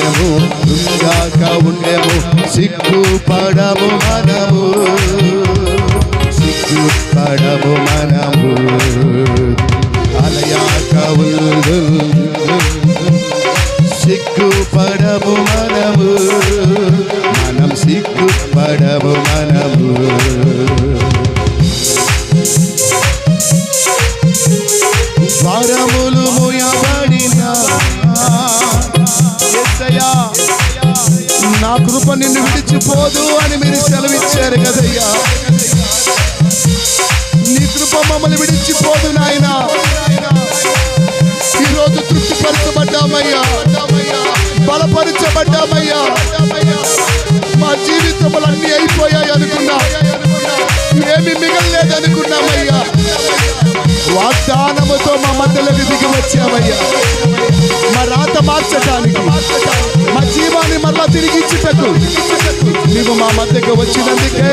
ఉండేము, దుంగాక ఉండేము, సిగ్గుపడము మనము, సిగ్గుపడము మనము. అలయాక సిగ్గుపడము మనము, మనం సిగ్గుపడము మనము. ద్వారములు మూయబడినా యేసయ్యా నా కృప నిన్ను విడిచిపోదు అని మీరు సెలవిచ్చారు కదయ్యా. నీ కృప మమ్మల్ని విడిచిపోదు నాయనా. ఈరోజు తృప్తిపరచబడ్డామయ్యా, బలపరచబడ్డామయ్యా. మా జీవితములు అన్నీ అయిపోయాయి అనుకున్నా, ఏమి మిగలలేదు అనుకున్నామయ్యా. వాగ్దానముతో మా మధ్యలోకి దిగి వచ్చామయ్యా. మా రాత మార్చడానికి, మా జీవాన్ని మరలా తిరిగిచ్చుటకు నీవు మా మధ్యకు వచ్చినందుకే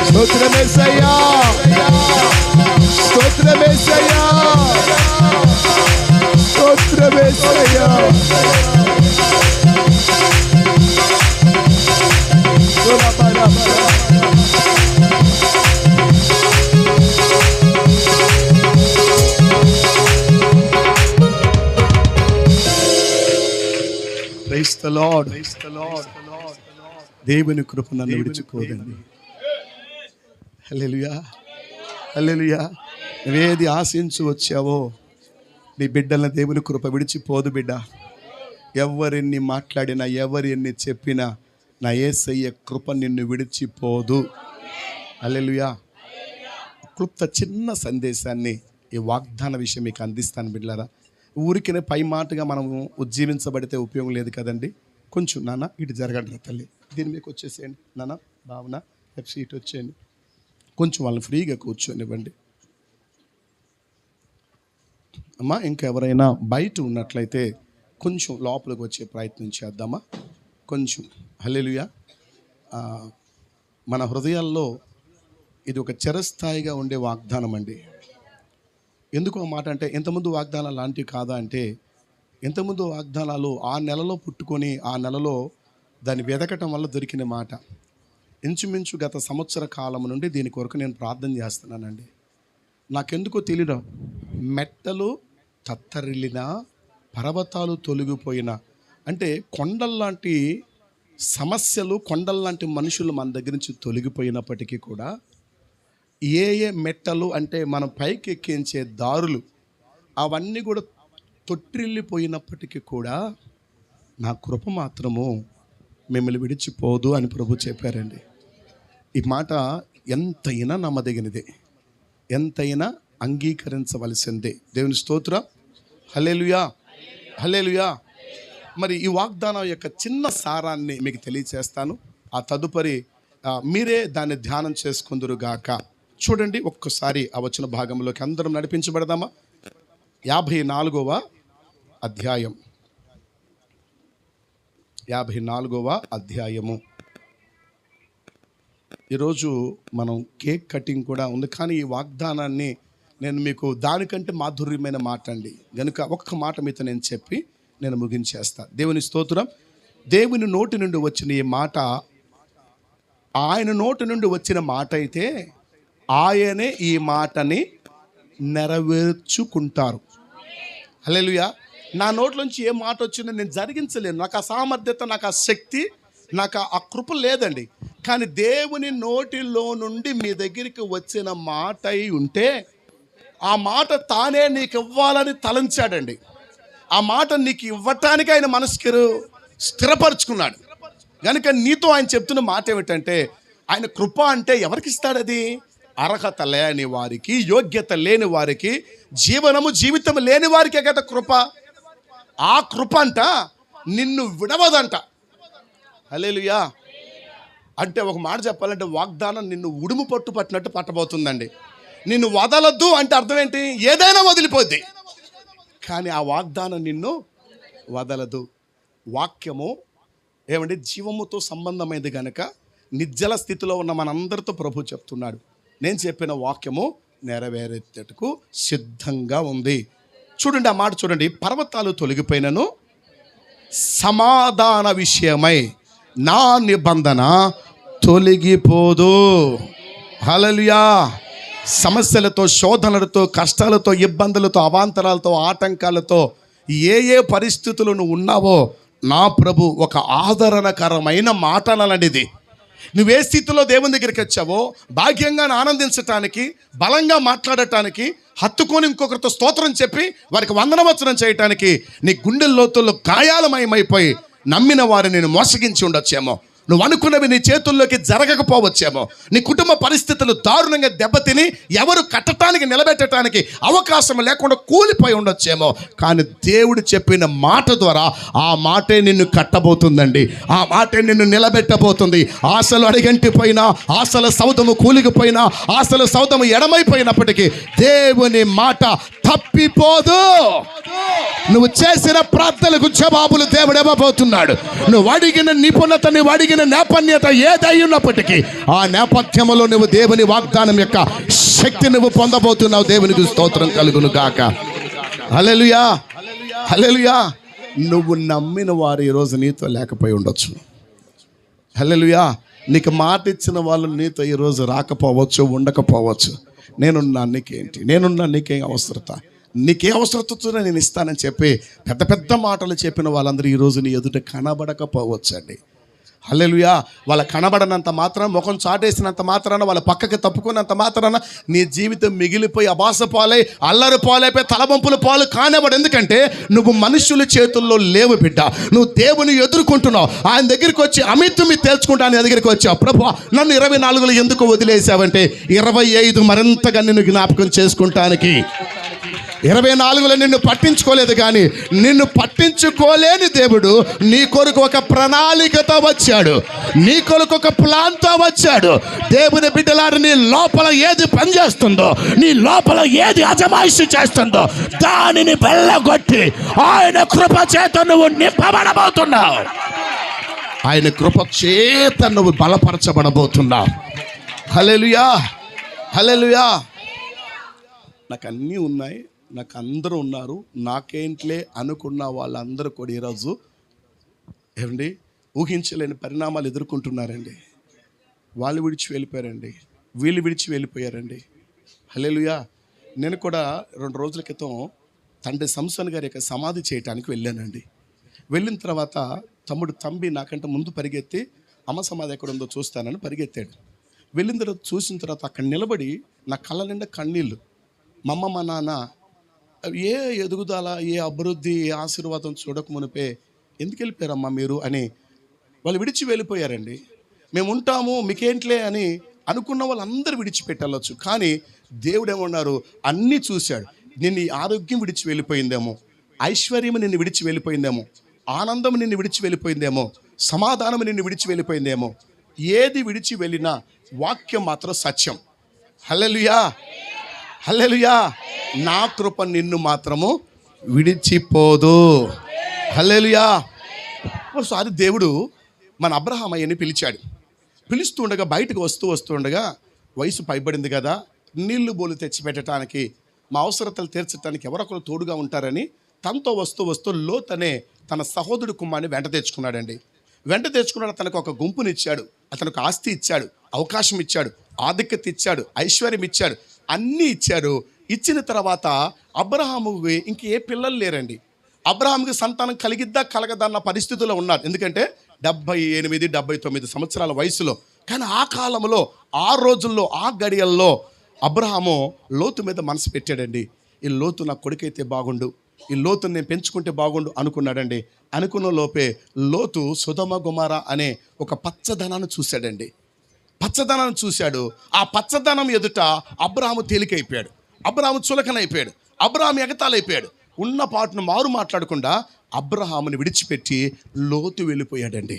స్తోత్రమేసయ్యా, స్తోత్రమేసయ్యా, స్తోత్రమేసయ్యా. Praise the Lord. దేవుని కృప నన్ను విడిచిపోదండి. హల్లెలూయా, హల్లెలూయా. నువ్వేది ఆశించి వచ్చావో నీ బిడ్డలను దేవుని కృప విడిచిపోదు బిడ్డ. ఎవరెన్ని మాట్లాడినా, ఎవరెన్ని చెప్పినా నా యేసయ్య కృప నిన్ను విడిచిపోదు. హల్లెలూయా. క్లుప్త చిన్న సందేశాన్ని ఈ వాగ్దాన విషయం మీకు అందిస్తాను బిడ్డలారా. ఊరికినే పై మాటగా మనము ఉజ్జీవించబడితే ఉపయోగం లేదు కదండి. కొంచెం నాన్న ఇటు జరగండి తల్లి, దీని మీకు వచ్చేసేయండి నాన్న, భావన ఎఫ్సీ ఇటు వచ్చేయండి. కొంచెం వాళ్ళని ఫ్రీగా కూర్చొనివ్వండి అమ్మా. ఇంకెవరైనా బయట ఉన్నట్లయితే కొంచెం లోపలికి వచ్చే ప్రయత్నం చేద్దామా కొంచెం. హల్లెలూయా. మన హృదయాల్లో ఇది ఒక చిరస్థాయిగా ఉండే వాగ్దానం అండి. ఎందుకు ఆ మాట అంటే, ఇంతకుముందు వాగ్దానాలు లాంటివి కాదా అంటే, ఇంతకుముందు వాగ్దానాలు ఆ నెలలో పుట్టుకొని ఆ నెలలో దాన్ని వెదకటం వల్ల దొరికిన మాట. ఇంచుమించు గత సంవత్సర కాలం నుండి దీని కొరకు నేను ప్రార్థన చేస్తున్నానండి. నాకెందుకో తెలియదు, మెట్టలు తత్తరిల్లినా, పర్వతాలు తొలగిపోయినా, అంటే కొండల్లాంటి సమస్యలు, కొండల్లాంటి మనుషులు మన దగ్గర నుంచి తొలగిపోయినప్పటికీ కూడా ఏ మెట్టలు అంటే మనం పైకి ఎక్కించే దారులు అవన్నీ కూడా తొట్టిల్లిపోయినప్పటికీ కూడా నా కృప మాత్రము మిమ్మల్ని విడిచిపోదు అని ప్రభు చెప్పారండి. ఈ మాట ఎంతైనా నమ్మదగినదే, ఎంతైనా అంగీకరించవలసిందే. దేవుని స్తోత్రం. హల్లెలూయా, హల్లెలూయా. మరి ఈ వాగ్దానం యొక్క చిన్న సారాన్ని మీకు తెలియచేస్తాను. ఆ తదుపరి మీరే దాన్ని ధ్యానం చేసుకుందురు గాక. చూడండి ఒక్కసారి ఆ వచన భాగంలోకి అందరం నడిపించబడదామా. 54వ అధ్యాయం, 54వ అధ్యాయము. ఈరోజు మనం కేక్ కటింగ్ కూడా ఉంది, కానీ ఈ వాగ్దానాన్ని నేను మీకు దానికంటే మాధుర్యమైన మాట అండి కనుక ఒక్క మాట మీతో నేను చెప్పి నేను ముగించేస్తా. దేవుని స్తోత్రం. దేవుని నోటి నుండి వచ్చిన ఈ మాట ఆయన నోటి నుండి వచ్చిన మాట అయితే ఆయనే ఈ మాటని నెరవేర్చుకుంటారు. హల్లెలూయా. నా నోట్లోంచి ఏ మాట వచ్చిందో నేను జరిగించలేను. నాకు ఆ సామర్థ్యత, నాకు ఆ శక్తి, నాకు ఆ కృప లేదండి. కానీ దేవుని నోటిలో నుండి మీ దగ్గరికి వచ్చిన మాట అయి ఉంటే ఆ మాట తానే నీకు ఇవ్వాలని తలంచాడండి. ఆ మాట నీకు ఇవ్వటానికి ఆయన మనసుకి స్థిరపరుచుకున్నాడు. కనుక నీతో ఆయన చెప్తున్న మాట ఏమిటంటే, ఆయన కృప అంటే ఎవరికి ఇస్తాడు? అది అర్హత లేని వారికి, యోగ్యత లేని వారికి, జీవితం లేని వారికే కదా కృప. ఆ కృప అంట నిన్ను విడవదంట. హల్లెలూయా. అంటే ఒక మాట చెప్పాలంటే, వాగ్దానం నిన్ను ఉడుము పట్టు పట్టినట్టు పట్టబోతుందండి. నిన్ను వదలొద్దు అంటే అర్థం ఏంటి? ఏదైనా వదిలిపోద్ది, కానీ ఆ వాగ్దానం నిన్ను వదలదు. వాక్యము ఏమంటే జీవముతో సంబంధమైనది కనుక నిర్జల స్థితిలో ఉన్న మనందరితో ప్రభు చెప్తున్నాడు, నేను చెప్పిన వాక్యము నెరవేరేటకు సిద్ధంగా ఉంది. చూడండి ఆ మాట చూడండి. పర్వతాలు తొలగిపోయినను సమాధాన విషయమై నా నిబంధన తొలగిపోదు. హల్లెలూయా. సమస్యలతో, శోధనలతో, కష్టాలతో, ఇబ్బందులతో, అవాంతరాలతో, ఆటంకాలతో ఏ పరిస్థితులు నువ్వు ఉన్నావో నా ప్రభు ఒక ఆదరణకరమైన మాట అనాలండి. నువ్వే స్థితిలో దేవుని దగ్గరికి వచ్చావో భాగ్యంగా ఆనందించటానికి, బలంగా మాట్లాడటానికి, హత్తుకొని ఇంకొకరితో స్తోత్రం చెప్పి వారికి వందనవచనం చేయటానికి నీ గుండె లోతుల్లో గాయాలమయమైపోయి నమ్మిన వారిని నేను మోసగించి ఉండొచ్చేమో. నువ్వు అనుకున్నవి నీ చేతుల్లోకి జరగకపోవచ్చేమో. నీ కుటుంబ పరిస్థితులు దారుణంగా దెబ్బతిని ఎవరు కట్టడానికి, నిలబెట్టడానికి అవకాశం లేకుండా కూలిపోయి ఉండొచ్చేమో. కానీ దేవుడు చెప్పిన మాట ద్వారా ఆ మాటే నిన్ను కట్టబోతుందండి. ఆ మాటే నిన్ను నిలబెట్టబోతుంది. ఆశలు అడిగంటిపోయినా, ఆశల సౌధము కూలిగిపోయినా, ఆశల సౌధము ఎడమైపోయినప్పటికీ దేవుని మాట తప్పిపోదు. నువ్వు చేసిన ప్రార్థనలకు జవాబులు దేవుడు ఇవ్వబోతున్నాడు. నువ్వు అడిగిన నిపుణత, నువ్వు అడిగిన నేపథ్యత ఏదై ఉన్నప్పటికీ ఆ నేపథ్యంలో నువ్వు దేవుని వాగ్దానం యొక్క శక్తి నువ్వు పొందబోతున్నావు. దేవునికి స్తోత్రం కలుగును గాక. హల్లెలూయా, హల్లెలూయా. నువ్వు నమ్మిన వారు ఈరోజు నీతో లేకపోయి ఉండొచ్చు. హల్లెలూయా. నీకు మాట ఇచ్చిన వాళ్ళు నీతో ఈరోజు రాకపోవచ్చు, ఉండకపోవచ్చు. నేనున్నా నీకేంటి, నేనున్నా నీకేం అవసరత, నీకే అవసరతతో నేను ఇస్తానని చెప్పి పెద్ద పెద్ద మాటలు చెప్పిన వాళ్ళందరూ ఈరోజు నీ ఎదుట కనబడకపోవచ్చండి. హల్లెలూయా. వాళ్ళ కనబడనంత మాత్రాన, ముఖం చాటేసినంత మాత్రాన, వాళ్ళ పక్కకి తప్పుకున్నంత మాత్రాన నీ జీవితం మిగిలిపోయి అబాస పాలై, అల్లరి పాలైపోయి, తలబంపుల పాలు కానివ్వడు. ఎందుకంటే నువ్వు మనుషుల చేతుల్లో లేవు బిడ్డ. నువ్వు దేవుని ఎదుర్కొంటున్నావు. ఆయన దగ్గరికి వచ్చి అమితుమి తేల్చుకుంటా ఆయన దగ్గరికి వచ్చావు. ప్రభు, నన్ను 24లో ఎందుకు వదిలేసావంటే 25 మరింతగా నిన్ను జ్ఞాపకం చేసుకుంటానికి. 24లో నిన్ను పట్టించుకోలేదు, కానీ నిన్ను పట్టించుకోలేని దేవుడు నీ కొరకు ఒక ప్రణాళికతో వచ్చాడు. నీ కొరకు ఒక ప్లాన్తో వచ్చాడు. దేవుని బిడ్డలారు, నీ లోపల ఏది పనిచేస్తుందో, నీ లోపల ఏది అజమాయిషి చేస్తుందో దానిని వెళ్ళగొట్టి ఆయన కృప చేత నువ్వు నింపబడబోతున్నావు. ఆయన కృప చేత నువ్వు బలపరచబడబోతున్నావు. హల్లెలూయా, హల్లెలూయా. నాకు అన్నీ ఉన్నాయి, నాకు అందరూ ఉన్నారు, నాకేంట్లే అనుకున్న వాళ్ళందరూ కూడా ఈరోజు ఏమండి ఊహించలేని పరిణామాలు ఎదుర్కొంటున్నారండి. వాళ్ళు విడిచి వెళ్ళిపోయారండి, వీళ్ళు విడిచి వెళ్ళిపోయారండి. హల్లెలూయా. నేను కూడా 2 రోజుల క్రితం తండ్రి సంసోన్ గారి యొక్క సమాధి చేయటానికి వెళ్ళానండి. వెళ్ళిన తర్వాత తమ్ముడు తంబి నాకంటే ముందు పరిగెత్తి అమ్మ సమాధి ఎక్కడ ఉందో చూస్తానని పరిగెత్తాడు. వెళ్ళిన తర్వాత చూసిన తర్వాత అక్కడ నిలబడి నా కళ్ళ నిండా కన్నీళ్ళు. మా అమ్మ, మా నాన్న ఏ ఎదుగుదల, ఏ అభివృద్ధి, ఏ ఆశీర్వాదం చూడక మునిపే ఎందుకు వెళ్ళిపోయారమ్మా మీరు అని వాళ్ళు విడిచి వెళ్ళిపోయారండి. మేము ఉంటాము మీకేంట్లే అని అనుకున్న వాళ్ళందరూ విడిచిపెట్టవచ్చు. కానీ దేవుడు ఏమన్నారు, అన్నీ చూశాడు. నిన్ను ఆరోగ్యం విడిచి వెళ్ళిపోయిందేమో, ఐశ్వర్యం నిన్ను విడిచి వెళ్ళిపోయిందేమో, ఆనందం నిన్ను విడిచి వెళ్ళిపోయిందేమో, సమాధానం నిన్ను విడిచి వెళ్ళిపోయిందేమో. ఏది విడిచి వెళ్ళినా వాక్యం మాత్రం సత్యం. హల్లెలూయా, హల్లెలూయా. నా కృప నిన్ను మాత్రము విడిచిపోదు. హల్లెలూయా. ఒకసారి దేవుడు మన అబ్రహామయ్యని పిలిచాడు. పిలుస్తూ ఉండగా బయటకు వస్తూ ఉండగా వయసు పైబడింది కదా, నీళ్లు బోలు తెచ్చిపెట్టడానికి, మా అవసరతలు తీర్చడానికి ఎవరొకరు తోడుగా ఉంటారని తనతో వస్తూ లోత్ అనే తన సహోదరుడు కుమారుని వెంట తెచ్చుకున్నాడండి. వెంట తెచ్చుకున్నాడు. తనకు ఒక గుంపునిచ్చాడు, అతనికి ఆస్తి ఇచ్చాడు, అవకాశం ఇచ్చాడు, ఆధిక్యత ఇచ్చాడు, ఐశ్వర్యం ఇచ్చాడు, అన్నీ ఇచ్చాడు. ఇచ్చిన తర్వాత అబ్రహాముకి ఇంక ఏ పిల్లలు లేరండి. అబ్రహాంకి సంతానం కలిగిద్దా కలగదా అన్న పరిస్థితుల్లో ఉన్నారు. ఎందుకంటే 78, 79 సంవత్సరాల వయసులో. కానీ ఆ కాలంలో, ఆ రోజుల్లో, ఆ గడియల్లో అబ్రహాము లోతు మీద మనసు పెట్టాడండి. ఈ లోతు నా కొడుకైతే బాగుండు, ఈ లోతుని నేను పెంచుకుంటే బాగుండు అనుకున్నాడండి. అనుకున్న లోపే లోతు సొదొమ గొమొర్రా అనే ఒక పచ్చదనాన్ని చూశాడండి. పచ్చదనాన్ని చూశాడు. ఆ పచ్చదనం ఎదుట అబ్రహాము తేలికైపోయాడు, అబ్రహాము చులకనైపోయాడు, అబ్రహాము ఎగతాలైపోయాడు. ఉన్న పాటును మారు మాట్లాడకుండా అబ్రహాముని విడిచిపెట్టి లోతు వెళ్ళిపోయాడండి.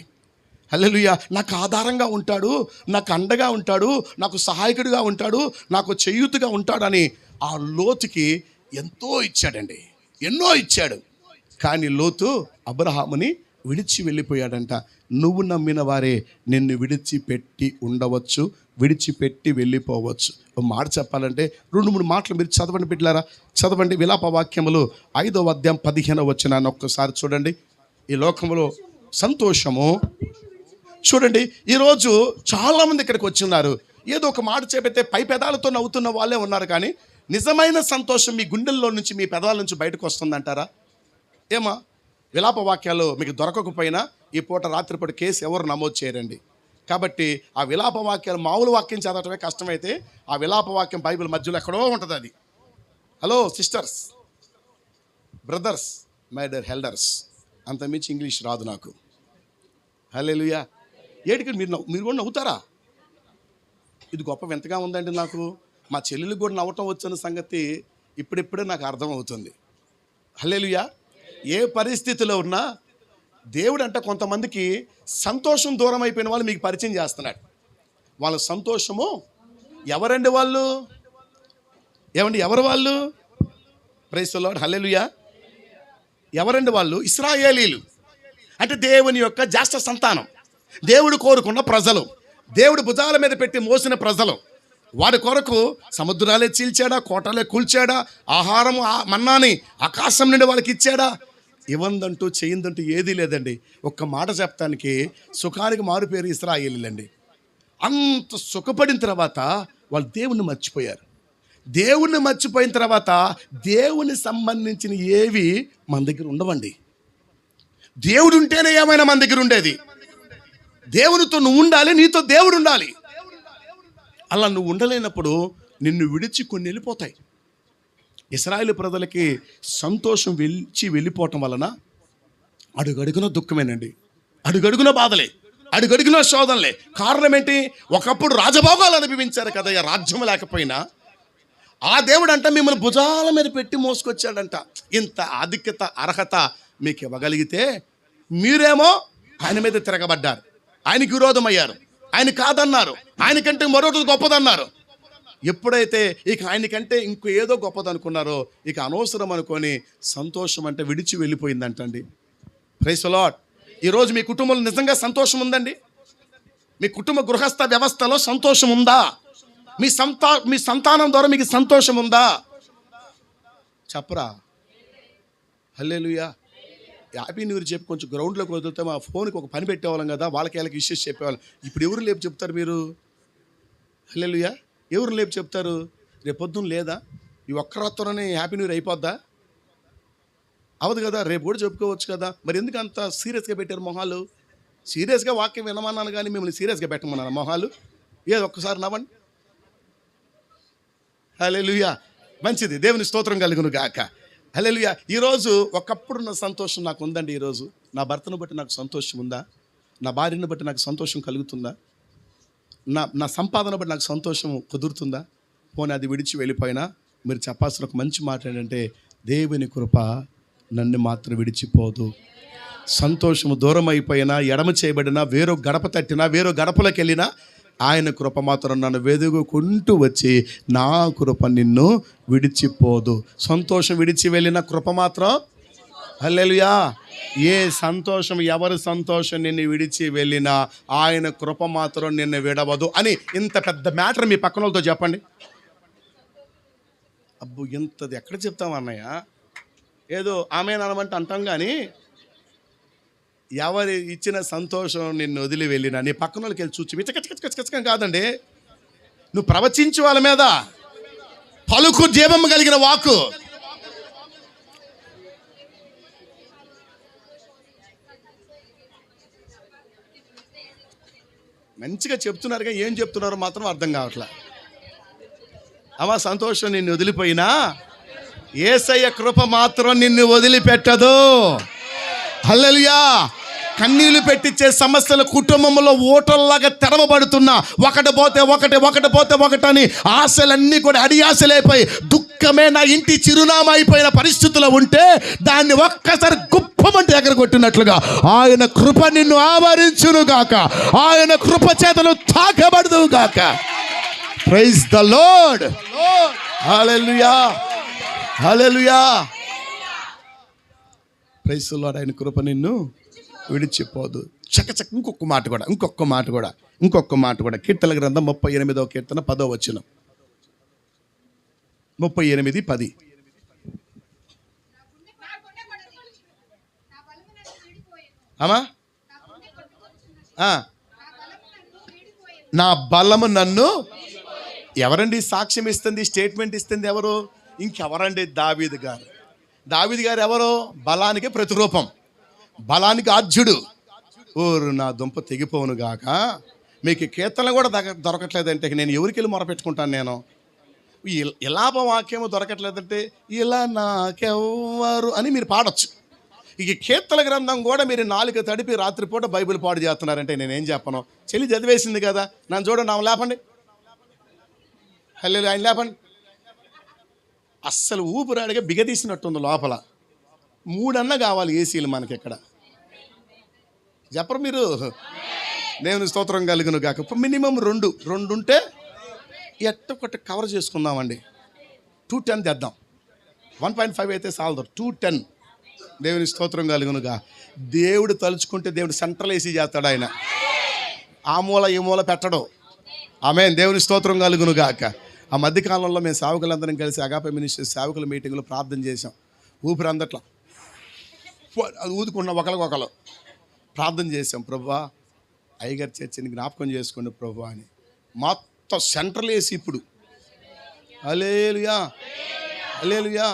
హల్లెలూయా. నాకు ఆధారంగా ఉంటాడు, నాకు అండగా ఉంటాడు, నాకు సహాయకుడిగా ఉంటాడు, నాకు చేయూతగా ఉంటాడని ఆ లోతుకి ఎంతో ఇచ్చాడండి, ఎన్నో ఇచ్చాడు. కానీ లోతు అబ్రహాముని విడిచి వెళ్ళిపోయాడంట. నువ్వు నమ్మిన వారే నిన్ను విడిచిపెట్టి ఉండవచ్చు, విడిచిపెట్టి వెళ్ళిపోవచ్చు. మాట చెప్పాలంటే 2-3 మాటలు మీరు చదవండి బిడ్డలారా, చదవండి. విలాప వాక్యములు 5వ అధ్యాయం 15వ వచనాన్ని ఒక్కసారి చూడండి. ఈ లోకంలో సంతోషము. చూడండి, ఈరోజు చాలామంది ఇక్కడికి వచ్చి ఉన్నారు. ఏదో ఒక మాట చెబితే పై పెదాలతో నవ్వుతున్న వాళ్ళే ఉన్నారు, కానీ నిజమైన సంతోషం మీ గుండెల్లో నుంచి, మీ పెదాల నుంచి బయటకు వస్తుందంటారా? ఏమా విలాప వాక్యాలు మీకు దొరకకపోయినా ఈ పూట రాత్రిపూట కేసు ఎవరు నమోదు చేయరండి. కాబట్టి ఆ విలాప వాక్యాలు, మామూలు వాక్యం చదవటమే కష్టమైతే ఆ విలాప వాక్యం బైబిల్ మధ్యలో ఎక్కడో ఉంటుంది అది. Hello sisters, brothers, my dear elders, అంత మించి ఇంగ్లీష్ రాదు నాకు. హల్లెలూయా. ఏడికి మీరు కూడా నవ్వుతారా? ఇది గొప్ప వింతగా ఉందండి నాకు. మా చెల్లెలు కూడా నవ్వటం వచ్చిన సంగతి ఇప్పుడిప్పుడే నాకు అర్థమవుతుంది. హల్లెలూయా. ఏ పరిస్థితిలో ఉన్నా దేవుడు అంటే కొంతమందికి సంతోషం దూరం అయిపోయిన వాళ్ళు మీకు పరిచయం చేస్తున్నాడు. వాళ్ళ సంతోషము ఎవరండి వాళ్ళు? ఏమండి, ఎవరు వాళ్ళు? Praise the lord. హల్లెలూయా. ఎవరండి వాళ్ళు? ఇశ్రాయేలీలు అంటే దేవుని యొక్క జ్యేష్ఠ సంతానం, దేవుడు కోరుకున్న ప్రజలు, దేవుడు భుజాల మీద పెట్టి మోసిన ప్రజలు. వారి కొరకు సముద్రాలే చీల్చాడా, కోటలే కూల్చాడా, ఆహారం మన్నాని ఆకాశం నుండి వాళ్ళకి ఇచ్చాడా? ఇవ్వందంటూ చేయిందంటూ ఏదీ లేదండి. ఒక్క మాట చెప్తానికి, సుఖానికి మారు పేరు ఇశ్రాయేలీలండి. అంత సుఖపడిన తర్వాత వాళ్ళు దేవుణ్ణి మర్చిపోయారు. దేవుణ్ణి మర్చిపోయిన తర్వాత దేవుని సంబంధించిన ఏవి మన దగ్గర ఉండవండి. దేవుడు ఉంటేనే ఏమైనా మన దగ్గర ఉండేది. దేవునితో నువ్వు ఉండాలి, నీతో దేవుడు ఉండాలి. అలా నువ్వు ఉండలేనప్పుడు నిన్ను విడిచి కొన్ని వెళ్ళిపోతాయి. ఇశ్రాయేలు ప్రజలకి సంతోషం వెళ్ళిపోవటం వలన అడుగడుగున దుఃఖమేనండి, అడుగడుగున బాధలే, అడుగడుగున శోధనలే. కారణం ఏంటి? ఒకప్పుడు రాజభోగాలు అనుభవించారు కదా, రాజ్యం లేకపోయినా. ఆ దేవుడు అంట మిమ్మల్ని భుజాల మీద పెట్టి మోసుకొచ్చాడంట. ఇంత ఆధిక్యత, అర్హత మీకు ఇవ్వగలిగితే మీరేమో ఆయన మీద తిరగబడ్డారు, ఆయనకి విరోధమయ్యారు, ఆయన కాదన్నారు, ఆయనకంటే మరొకటి గొప్పదన్నారు. ఎప్పుడైతే ఇక ఆయనకంటే ఇంకో ఏదో గొప్పదనుకున్నారో ఇక అనవసరం అనుకొని సంతోషం అంటే విడిచి వెళ్ళిపోయిందంటండి. Praise the lord. ఈరోజు మీ కుటుంబంలో నిజంగా సంతోషం ఉందండి? మీ కుటుంబ గృహస్థ వ్యవస్థలో సంతోషం ఉందా? మీ సంతానం ద్వారా మీకు సంతోషం ఉందా? చెప్పరా? హల్లెలూయా. హ్యాపీ న్యూ ఇయర్ చెప్పి కొంచెం గ్రౌండ్లోకి వదిలితే మా ఫోన్కి ఒక పని పెట్టేవాళ్ళం కదా, వాళ్ళకి ఇష్యూస్ చెప్పేవాళ్ళం. ఇప్పుడు ఎవరు లేపు చెప్తారు మీరు? హల్లెలూయా. ఎవరు లేపు చెప్తారు? రేపు పొద్దున్న లేదా? ఈ ఒక్క రాత్రిలోనే హ్యాపీ న్యూ ఇయర్ అయిపోద్దా? అవదు కదా, రేపు కూడా చెప్పుకోవచ్చు కదా. మరి ఎందుకు అంత సీరియస్గా పెట్టారు మొహాలు? సీరియస్గా వాక్యం వినమన్నాను కానీ మిమ్మల్ని సీరియస్గా పెట్టమన్నాను మొహాలు. ఏదో ఒక్కసారి నవ్వండి. హల్లెలూయా. మంచిది, దేవుని స్తోత్రం కలుగును గాక. హల్లెలూయా. ఈరోజు ఒకప్పుడున్న సంతోషం నాకు ఉందండి. ఈరోజు నా భర్తను బట్టి నాకు సంతోషం ఉందా? నా భార్యను బట్టి నాకు సంతోషం కలుగుతుందా? నా సంపాదన బట్టి నాకు సంతోషం కుదురుతుందా? పోనీ అది విడిచి వెళ్ళిపోయినా మీరు చెప్పాల్సిన ఒక మంచి మాట ఏంటంటే, దేవుని కృప నన్ను మాత్రం విడిచిపోదు. సంతోషము దూరం అయిపోయినా, ఎడమ చేయబడినా, వేరో గడప తట్టినా, వేరో గడపలోకి వెళ్ళినా ఆయన కృప మాత్రం నన్ను వెదుగుకుంటూ వచ్చి నా కృప నిన్ను విడిచిపోదు. సంతోషం విడిచి వెళ్ళిన కృప మాత్రం, హల్లెలూయా. ఏ సంతోషం, ఎవరి సంతోషం నిన్ను విడిచి వెళ్ళినా ఆయన కృప మాత్రం నిన్ను విడవదు అని ఇంత పెద్ద మ్యాటర్ మీ పక్కన వాళ్ళతో చెప్పండి. అబ్బో, ఇంతది ఎక్కడ చెప్తాం అన్నయ్య? ఏదో ఆమెనమంటే అంటాం కానీ ఎవరి ఇచ్చిన సంతోషం నిన్ను వదిలి వెళ్ళినా నీ పక్కన వాళ్ళకి వెళ్ళి చూచి విచకచకచకచకం కాదండి. నువ్వు ప్రవచించు వాళ్ళ మీద, పలుకు జీవం కలిగిన వాక్కు. మంచిగా చెప్తున్నారుగా, ఏం చెప్తున్నారో మాత్రం అర్థం కావట్లే. అమ్మా, సంతోషం నిన్ను వదిలిపోయినా యేసయ్య కృప మాత్రం నిన్ను వదిలిపెట్టదు. హల్లెలూయా. కన్నీళ్లు పెట్టించే సమస్యల కుటుంబంలో ఓటల్లాగా తెరవబడుతున్నా, ఒకటి పోతే ఒకటని ఆశలన్నీ కూడా అడియాశలైపోయి దుఃఖమే నా ఇంటి చిరునామా అయిపోయిన పరిస్థితుల్లో ఉంటే దాన్ని ఒక్కసారి గుప్పమంటే ఎగరగొట్టినట్లుగా ఆయన కృప నిన్ను ఆవరించును గాక, ఆయన కృప చేతను తాకబడదువు గాక. Praise the lord. Hallelujah, hallelujah. Praise the lord. ఆయన కృప నిన్ను విడిచిపోదు. చకచక. ఇంకొక మాట కూడా కీర్తన గ్రంథం 38వ కీర్తన 10వ వచనం. 38:10. అమ్మా నా బలము నన్ను ఎవరండి సాక్ష్యం ఇస్తుంది, స్టేట్మెంట్ ఇస్తుంది ఎవరు? ఇంకెవరండి? దావీదు గారు. దావీదు గారు ఎవరు? బలానికి ప్రతిరూపం, బలానికి ఆద్యుడు. ఓరు నా దుంప తెగిపోను గాక. మీకు కీర్తనలు కూడా దొరకట్లేదంటే నేను ఎవరికి వెళ్ళి మొరపెట్టుకుంటాను? నేను ఇలాప వాక్యము దొరకట్లేదంటే ఇలా నాకెవ్వరు అని మీరు పాడొచ్చు. ఇక కీర్తన గ్రంథం కూడా మీరు నాలుక తడిపి రాత్రిపూట బైబిల్ పాడు చేస్తున్నారంటే నేనేం చెప్పను? చెల్లి చదివేసింది కదా, నన్ను చూడండి, ఆమె లేపండి, హలో ఆయన లేపండి. అస్సలు ఊపిరాడిగా బిగదీసినట్టుంది లోపల. 3 అన్న కావాలి ఏసీలు మనకి ఇక్కడ. చెప్పరు మీరు? దేవుని స్తోత్రం కలుగును కాక. మినిమం 2 ఉంటే ఒకటి కవర్ చేసుకుందామండి. 210 తెద్దాం. 1.5 అయితే చాలదు, 210. దేవుని స్తోత్రం కలుగునుగా. దేవుడు తలుచుకుంటే దేవుడు సెంట్రల్ ఏసీ చేస్తాడు. ఆయన ఆ మూల ఈ మూల పెట్టడు. ఆమేన్. దేవుని స్తోత్రం కలుగును గాక. ఆ మధ్యకాలంలో మేము సేవకులందరం కలిసి అగాపే మినిస్ట్రీ సేవకుల మీటింగ్లో ప్రార్థన చేసాం. ఊపిరి అందట్లా అది ఊదుకున్న ఒకరికొకరు ప్రార్థన చేసాం. ప్రభువా అయ్యగారి చర్చిని జ్ఞాపకం చేసుకోండి ప్రభువా అని. మొత్తం సెంట్రల్ ఏసీ ఇప్పుడు. హల్లెలూయా హల్లెలూయా.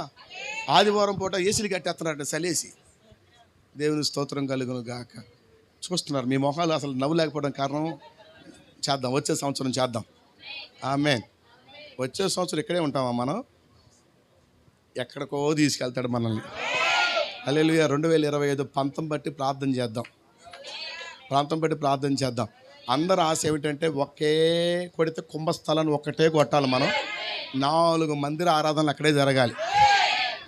ఆదివారం పూట ఏసీలు కట్టేస్తున్నారంట, చలేసి. దేవుని స్తోత్రం కలుగును గాక. చూస్తున్నారు మీ మొహాలు అసలు నవ్వు లేకపోవడం కారణం. చేద్దాం, వచ్చే సంవత్సరం చేద్దాం. ఆమేన్. వచ్చే సంవత్సరం ఇక్కడే ఉంటామా మనం? ఎక్కడికో తీసుకెళ్తాడు మనల్ని. హల్లెలూయా. 2025 పంతం బట్టి ప్రార్థన చేద్దాం. ప్రాంతం బట్టి ప్రార్థన చేద్దాం. అందరూ ఆశ ఏమిటంటే ఒకే కొడితే కుంభస్థలాన్ని ఒక్కటే కొట్టాలి మనం. 4 మందిర ఆరాధనలు అక్కడే జరగాలి.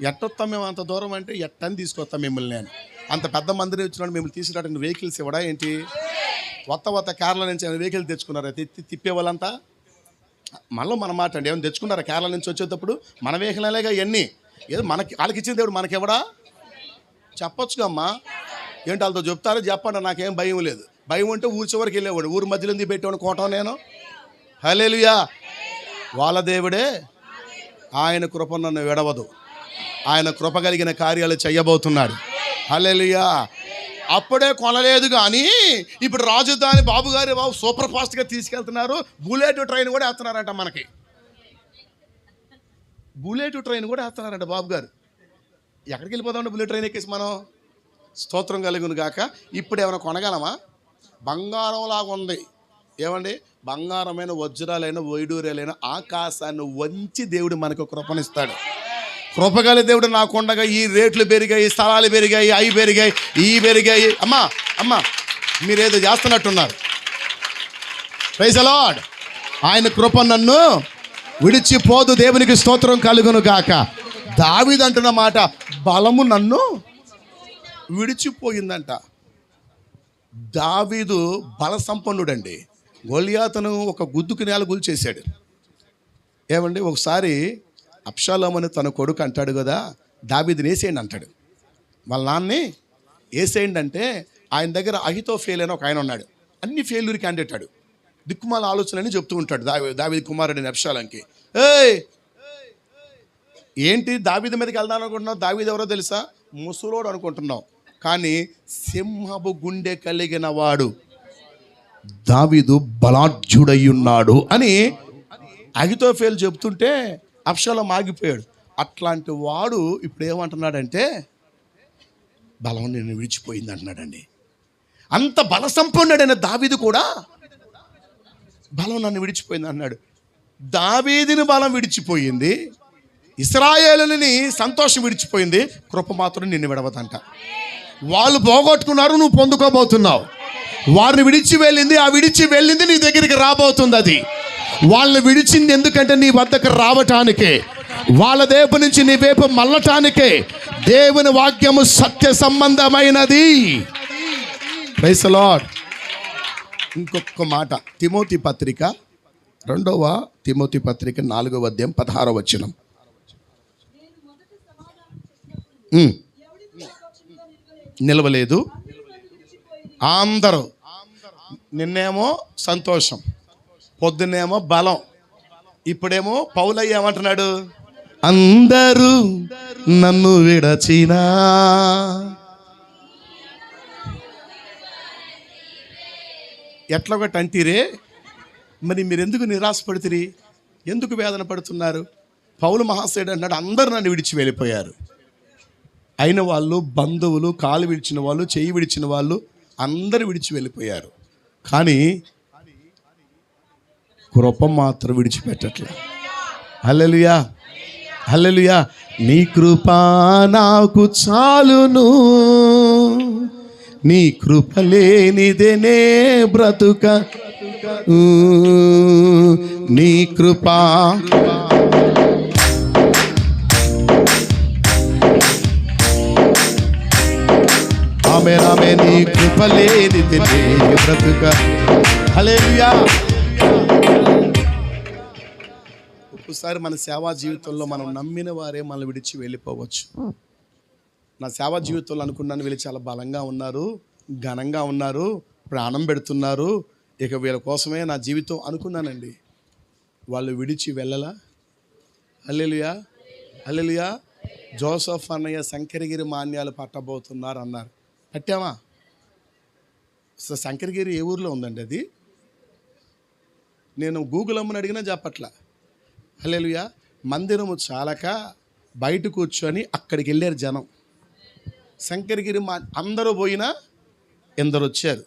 ఎట్టొస్తాం మేము అంత దూరం అంటే? ఎట్టని తీసుకొస్తాం మిమ్మల్ని నేను. అంత పెద్ద మందిరం ఇచ్చినట్టు మిమ్మల్ని తీసుకురావడానికి వెహికల్స్ ఇవ్వడా ఏంటి? కొత్త కేరళ నుంచి వెహికల్ తెచ్చుకున్నారా? తిప్పే వాళ్ళంతా మనలో మన మాట అండి. ఏమైనా తెచ్చుకున్నారా కేరళ నుంచి వచ్చేటప్పుడు? మన వెహికల్లేగా ఇవన్నీ. ఏదో మనకి వాళ్ళకి ఇచ్చిన దేవుడు మనకెవడా? చెప్పొచ్చుగా అమ్మా. ఏంటి వాళ్ళతో చెప్తారో చెప్పండి, నాకేం భయం లేదు. భయం ఉంటే ఊరి చివరికి వెళ్ళేవాడు, ఊరు మధ్యలో ఎందుకు పెట్టేవాడు కోటం నేను. హల్లెలూయా. వాళ్ళ దేవుడే, ఆయన కృప నన్ను విడవదు. ఆయన కృప కలిగిన కార్యాలు చేయబోతున్నాడు. హల్లెలూయా. అప్పుడే కొనలేదు కానీ ఇప్పుడు రాజధాని బాబు సూపర్ ఫాస్ట్గా తీసుకెళ్తున్నారు. బుల్లెట్ ట్రైన్ కూడా వేస్తున్నారంట మనకి. బుల్లెట్ ట్రైన్ కూడా వేస్తున్నారంట బాబు గారు. ఎక్కడికి వెళ్ళిపోదామంటే బుల్లెట్ ట్రైన్ ఎక్కేసి మనం. స్తోత్రం కలుగును గాక. ఇప్పుడు ఏమైనా కొనగలమా? బంగారంలాగా ఉంది. ఏమండి? బంగారమైన వజ్రాలైన వైడూర్యాలైన ఆకాశాన్ని వంచి దేవుడు మనకు కృపనిస్తాడు. కృపగల దేవుడు నాకుండగా ఈ రేట్లు పెరిగాయి, స్థలాలు పెరిగాయి, అవి పెరిగాయి, ఇవి పెరిగాయి. అమ్మా మీరేదో చేస్తున్నట్టున్నారు. Praise the lord. ఆయన కృప నన్ను విడిచిపోదు. దేవునికి స్తోత్రం కలుగును గాక. దావీదు అంటున్న మాట, బలము నన్ను విడిచిపోయిందంట. దావీదు బల సంపన్నుడండి. గొలియాతును ఒక గుద్దుకు నేల కూల్చేశాడు. ఏమండి? ఒకసారి అబ్షాలోము అని తన కొడుకు అంటాడు కదా, దావీదుని వేసేయండి అంటాడు. వాళ్ళ నాన్ని వేసేయండి అంటే ఆయన దగ్గర అహితోఫేల్ అని ఒక ఆయన ఉన్నాడు. అన్ని ఫెయిల్యూర్ క్యాండిడేట్ ఆడు. దిక్కుమాల ఆలోచనని చెప్తూ ఉంటాడు దావీదు కుమారుడిని అబ్షాలోంకి. ఏంటి దావీదు మీదకి వెళ్దాం అనుకుంటున్నావు? దావీదు ఎవరో తెలుసా? ముసలోడు అనుకుంటున్నావు, కానీ సింహపు గుండె కలిగిన వాడు దావీదు బలాఢ్యుడై ఉన్నాడు అని అహితోఫేల్ చెప్తుంటే అబ్షాలోము ఆగిపోయాడు. అట్లాంటి వాడు ఇప్పుడు ఏమంటున్నాడంటే బలం నేను విడిచిపోయింది అంటున్నాడండి. అంత బల సంపన్నుడైన దావీదు కూడా బలం నన్ను విడిచిపోయింది అన్నాడు. దావీదుని బలం విడిచిపోయింది, ఇశ్రాయేలుని సంతోషం విడిచిపోయింది, కృప మాత్రం నిన్ను విడవదంట. వాళ్ళు పోగొట్టుకున్నారు, నువ్వు పొందుకోబోతున్నావు. వారిని విడిచి వెళ్ళింది, ఆ విడిచి వెళ్ళింది నీ దగ్గరికి రాబోతుంది. అది వాళ్ళని విడిచింది ఎందుకంటే నీ వద్దకు రావటానికే, వాళ్ళ వైపు నుంచి నీ వైపు మళ్ళటానికే. దేవుని వాక్యము సత్య సంబంధమైనది. Praise the lord. ఇంకొక మాట, తిమోతి పత్రిక 2వ తిమోతి పత్రిక 4వ అధ్యాయం 16వ వచనం. నిలవలేదు. అందరూ నిన్నేమో సంతోషం, పొద్దున్నేమో బలం, ఇప్పుడేమో పౌలయ్య ఏమంటున్నాడు? అందరూ నన్ను విడచినా ఎట్లా ఒకటి అంటీరే, మరి మీరు ఎందుకు నిరాశపడుతురి, ఎందుకు వేదన పడుతున్నారు? పౌలు మహాశయుడు అన్నాడు, అందరూ నన్ను విడిచి వెళ్ళిపోయారు. అయిన వాళ్ళు, బంధువులు, కాలు విడిచిన వాళ్ళు, చెయ్యి విడిచిన వాళ్ళు అందరూ విడిచి వెళ్ళిపోయారు. కానీ కృప మాత్రం విడిచిపెట్టట్లేదు. హల్లెలూయా, హల్లెలూయా. నీ కృప నాకు చాలును, నీ కృప లేనిదేనే బ్రతుక, నీ కృప. ఆమె నీ కృప లేనిదేనే బ్రతుక. హల్లెలూయా. ఒక్కసారి మన సేవా జీవితంలో మనం నమ్మిన వారే మనల్ని విడిచి వెళ్ళిపోవచ్చు. నా సేవా జీవితంలో అనుకున్నాను, వీళ్ళు చాలా బలంగా ఉన్నారు, ఘనంగా ఉన్నారు, ప్రాణం పెడుతున్నారు, ఇక వీళ్ళ కోసమే నా జీవితం అనుకున్నానండి. వాళ్ళు విడిచి వెళ్ళలా. హల్లెలూయా, హల్లెలూయా. జోసఫ్ అన్నయ్య శంకరగిరి మాన్యాలు పట్టబోతున్నారు అన్నారు. పట్టామా? శంకరగిరి ఏ ఊర్లో ఉందండి అది? నేను గూగుల్ అమ్మని అడిగినా చెప్పట్లా. హల్లెలూయా. మందిరము చాలక బయట కూర్చొని అక్కడికి వెళ్ళారు జనం. శంకరగిరి అందరూ పోయినా ఎందరు వచ్చారు.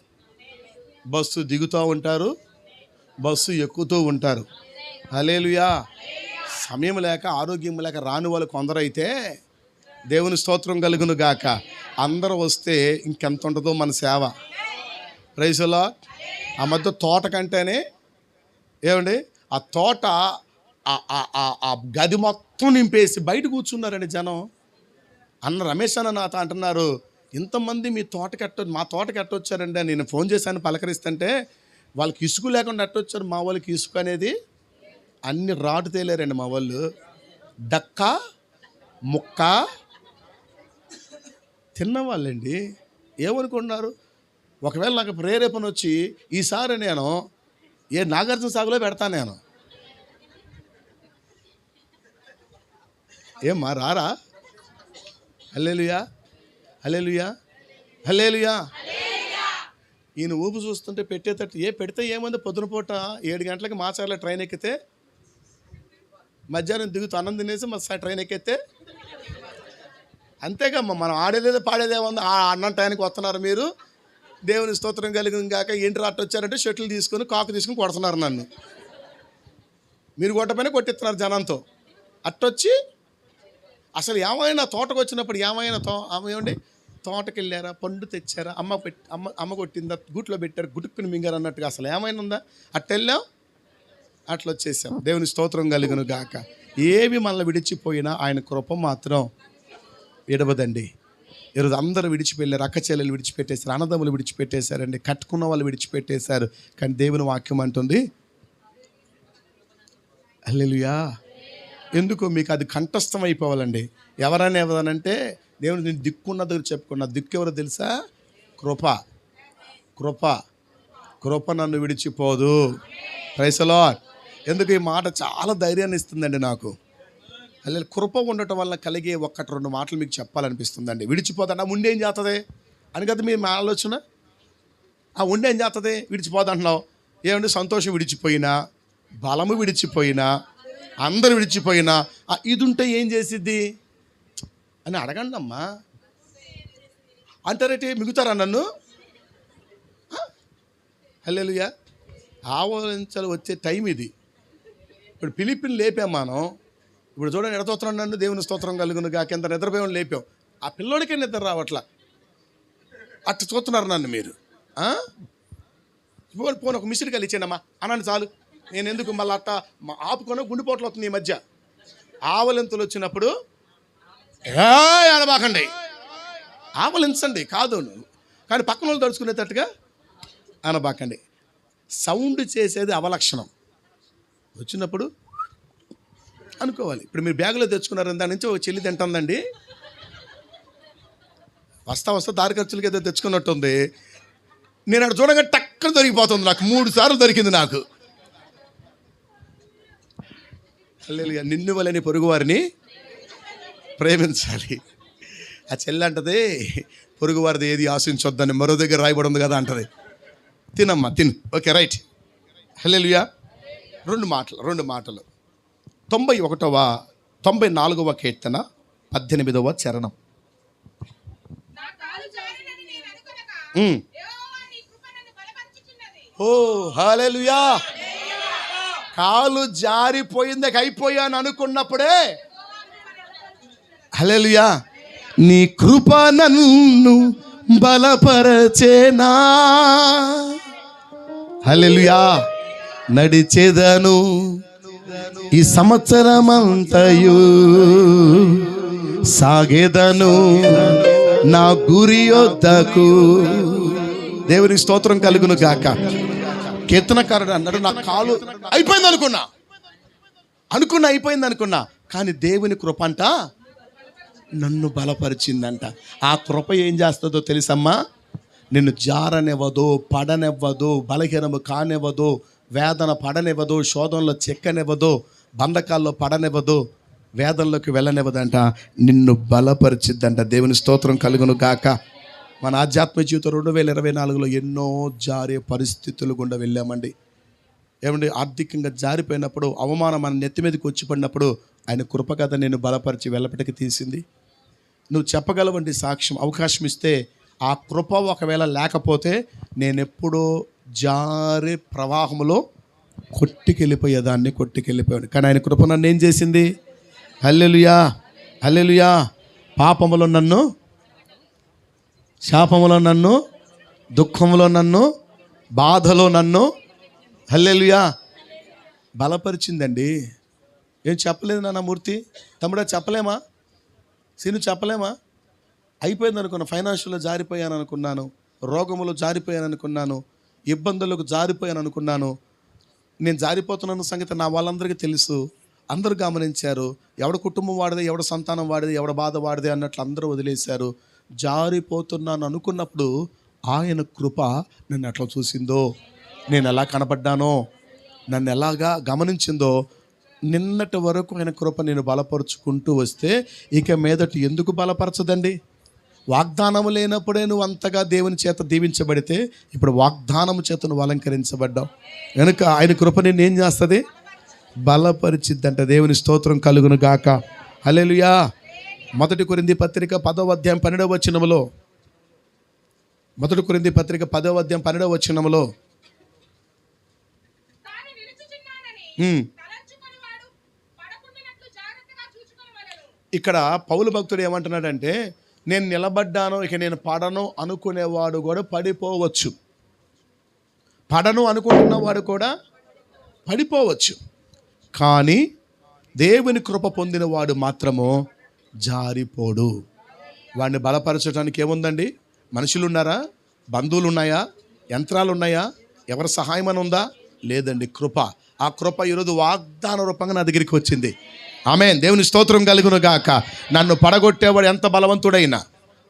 బస్సు దిగుతూ ఉంటారు, బస్సు ఎక్కుతూ ఉంటారు. హల్లెలూయా. సమయం లేక, ఆరోగ్యం లేక రాని వాళ్ళు కొందరైతే దేవుని స్తోత్రం కలుగును గాక. అందరూ వస్తే ఇంకెంత ఉంటుందో మన సేవ. Praise the lord. ఆ మధ్య తోట కంటేనే ఏమండి, ఆ తోట ఆ గది మొత్తం నింపేసి బయట కూర్చున్నారండి జనం. అన్న రమేష్ అన్న నాతో అంటున్నారు, ఇంతమంది మీ మా తోటకి ఎట్టొచ్చారండి. నేను ఫోన్ చేశాను పలకరిస్తుంటే, వాళ్ళకి ఇసుక లేకుండా ఎట్టొచ్చారు. మా వాళ్ళకి ఇసుక అనేది అన్ని రాటు తేలేరండి మా వాళ్ళు. డక్క ముక్క తిన్నవాళ్ళండి. ఏమనుకుంటున్నారు? ఒకవేళ నాకు ప్రేరేపణ వచ్చి ఈసారి నేను నాగార్జున సాగులో పెడతాను నేను. ఏమ్మా రారా? హల్లెలూయా, హల్లెలూయా, హల్లెలూయా. ఈయన ఊపు చూస్తుంటే పెట్టేటట్టు పెడితే ఏముంది, పొద్దున పూట 7 గంటలకి మాచర్ల ట్రైన్ ఎక్కితే మధ్యాహ్నం దిగుతూ అన్నం తినేసి మళ్ళీ ట్రైన్ ఎక్కితే అంతేకమ్మా. మనం ఆడేదేదో పాడేదేముంది. ఆ అన్నం టైంకి వస్తున్నారు మీరు. దేవుని స్తోత్రం కలిగిన గాక. ఏంటి రాట్ వచ్చారంటే షటిల్ తీసుకొని కాకు తీసుకొని కొడుతున్నారు నన్ను. మీరు కొట్టపైన కొట్టిస్తున్నారు జనంతో. అట్టొచ్చి అసలు ఏమైనా తోటకు వచ్చినప్పుడు ఏమండి, తోటకి వెళ్ళారా, పండు తెచ్చారా, అమ్మ కొట్టిందా, గూట్లో పెట్టారు, గుటుక్కుని మింగారు అన్నట్టుగా అసలు ఏమైనా ఉందా? అట్టెళ్ళాం, అట్లా వచ్చేసాం. దేవుని స్తోత్రం కలుగును గాక. ఏవి మనల్ని విడిచిపోయినా ఆయన కృప మాత్రం విడవదండి. ఈరోజు అందరూ విడిచిపెళ్ళారు. అక్క చెల్లెలు విడిచిపెట్టేశారు, అన్నదమ్ములు విడిచిపెట్టేశారండి, కట్టుకున్న వాళ్ళు విడిచిపెట్టేశారు. కానీ దేవుని వాక్యం అంటుంది, హల్లెలూయా. ఎందుకు మీకు అది కంఠస్థం అయిపోవాలండి. ఎవరనేవదనంటే దేవుని నేను దిక్కున్న దగ్గర చెప్పుకున్నా. దిక్కు ఎవరో తెలుసా? కృప. కృప, కృప నన్ను విడిచిపోదు. Praise the lord. ఎందుకు ఈ మాట చాలా ధైర్యాన్ని ఇస్తుందండి నాకు. అలా కృప ఉండటం వల్ల కలిగే 1-2 మాటలు మీకు చెప్పాలనిపిస్తుందండి. విడిచిపోతాను ఆ ఉండి ఏం చేస్తుంది అని కదా మీ ఆలోచన. ఆ ఉండి ఏం చేస్తుంది, విడిచిపోదంటున్నావు. ఏమంటే సంతోషం విడిచిపోయినా, బలము విడిచిపోయినా, అందరు విడిచిపోయినా ఇది ఉంటే ఏం చేసిద్ది అని అడగండి అమ్మా. అంటారేంటి, మిగుతారా నన్ను? హల్లెలూయా. ఆవలించాలి వచ్చే టైం ఇది. ఇప్పుడు ఫిలిప్పిని లేపాం మనం. ఇప్పుడు చూడండి, ఎడతోత్రం నన్ను దేవుని స్తోత్రం కలుగును గాక. కింద నిద్రపోయి లేపాం. ఆ పిల్లోడికే నిద్ర రావట్లా. అట్లా చూస్తున్నారు నన్ను మీరు. పోనీ ఒక మిషన్ కలిసి ఇచ్చానమ్మా అన్నాను చాలు. నేను ఎందుకు మళ్ళీ అట్ట ఆపుకొని గుండెపోట్లు వస్తుంది ఈ మధ్య. ఆవలింతలు వచ్చినప్పుడు అనబాకండి, ఆవలించండి కాదు, కానీ పక్కన వాళ్ళు తడుచుకునేటట్టుగా అనబాకండి. సౌండ్ చేసేది అవలక్షణం. వచ్చినప్పుడు అనుకోవాలి. ఇప్పుడు మీరు బ్యాగులో తెచ్చుకున్నారని దాని నుంచి ఒక చెల్లి తింటుందండి. వస్తా దారి ఖర్చులకి ఏదో తెచ్చుకున్నట్టుంది. నేను అక్కడ చూడగా టక్కన దొరికిపోతుంది. నాకు 3 సార్లు దొరికింది నాకు. హల్లెలూయా. నిన్ను వలని పొరుగువారిని ప్రేమించాలి. ఆ చెల్లి అంటది, పొరుగువారిది ఏది ఆశించొద్దని మరో దగ్గర రాయబడి ఉంది కదా అంటది. తినమ్మా తిను. Okay right. హల్లెలూయా. రెండు మాటలు 94వ కీర్తన 18వ చరణం. ఓ హల్లెలూయా. కాలు జారిపోయింది అయిపోయాను అనుకున్నప్పుడే హల్లెలూయా నీ కృప నన్ను బలపరచేనా. హల్లెలూయా. నడిచేదను ఈ సంవత్సరమంతయు, సాగేదను నా గురి యొద్దకు. దేవునికి స్తోత్రం కలుగును గాక. కీర్తనకారుడు అన్నాడు, నా కాలు అయిపోయింది అనుకున్నా కానీ దేవుని కృప అంట నన్ను బలపరిచిందంట. ఆ కృప ఏం చేస్తుందో తెలుసమ్మా, నిన్ను జారనివ్వదు, పడనివ్వదు, బలహీనము కానివ్వదు, వేదన పడనివ్వదు, శోధనలో చెక్కనివ్వదు, బంధకాల్లో పడనివ్వదు, వేదనలోకి వెళ్ళనివ్వదంట, నిన్ను బలపరిచిద్దంట. దేవుని స్తోత్రం కలుగును గాక. మన ఆధ్యాత్మిక జీవితం 2024లో ఎన్నో జారే పరిస్థితులు గుండా వెళ్ళామండి. ఏమండి, ఆర్థికంగా జారిపోయినప్పుడు, అవమానం మన నెత్తి మీదకి వచ్చి పడినప్పుడు ఆయన కృప కథ నేను బలపరిచి వెళ్ళపటికి తీసింది. నువ్వు చెప్పగలవండి సాక్ష్యం. అవకాశం ఇస్తే ఆ కృప ఒకవేళ లేకపోతే నేనెప్పుడో జారే ప్రవాహంలో కొట్టుకెళ్ళిపోయాను. కానీ ఆయన కృప నన్ను ఏం చేసింది? హల్లెలూయా, హల్లెలూయా. పాపములో నన్ను, శాపములో నన్ను, దుఃఖంలో నన్ను, బాధలో నన్ను హల్లెలూయా బలపరిచిందండి. ఏం చెప్పలేదు నాన్న మూర్తి, తమ్ముడా చెప్పలేమా, సీను చెప్పలేమా? అయిపోయింది అనుకున్నా, ఫైనాన్షియల్లో జారిపోయాను అనుకున్నాను, రోగములో జారిపోయాను అనుకున్నాను, ఇబ్బందులకు జారిపోయాను అనుకున్నాను. నేను జారిపోతున్నాను సంగతి నా వాళ్ళందరికీ తెలుసు, అందరూ గమనించారు. ఎవడ కుటుంబం వాడిదే, ఎవడ సంతానం వాడిదే, ఎవడ బాధ వాడిదే అన్నట్లు అందరూ వదిలేశారు. జారిపోతున్నాను అనుకున్నప్పుడు ఆయన కృప నన్ను ఎట్లా చూసిందో, నేను ఎలా కనబడ్డానో, నన్ను ఎలాగా గమనించిందో, నిన్నటి వరకు ఆయన కృప నేను బలపరుచుకుంటూ వస్తే ఇక మీదట ఎందుకు బలపరచదండి? వాగ్దానము లేనప్పుడే నువ్వు అంతగా దేవుని చేత దీవించబడితే ఇప్పుడు వాగ్దానము చేత నువ్వు అలంకరించబడ్డావు కనుక ఆయన కృప నిన్ను ఏం చేస్తుంది? బలపరిచిద్దంట. దేవుని స్తోత్రం కలుగును గాక. హల్లెలూయా. 1 కొరింథీ పత్రిక 10వ అధ్యాయం 12వ వచనములో, 1 కొరింథీ పత్రిక 10వ అధ్యాయం 12వ వచనములో ఇక్కడ పౌలు భక్తుడు ఏమంటున్నాడంటే, నేను నిలబడ్డాను, ఇక నేను పడను అనుకునేవాడు కూడా పడిపోవచ్చు, పడను అనుకుంటున్నవాడు కూడా పడిపోవచ్చు, కానీ దేవుని కృప పొందిన వాడు మాత్రము జారిపోడు. వాడిని బలపరచడానికి ఏముందండి? మనుషులు ఉన్నారా? బంధువులు ఉన్నాయా? యంత్రాలు ఉన్నాయా? ఎవరి సహాయం అని ఉందా? లేదండి, కృప. ఆ కృప ఈరోజు వాగ్దాన రూపంగా నా దగ్గరికి వచ్చింది. ఆమేన్. దేవుని స్తోత్రం కలుగును గాక. నన్ను పడగొట్టేవాడు ఎంత బలవంతుడైనా,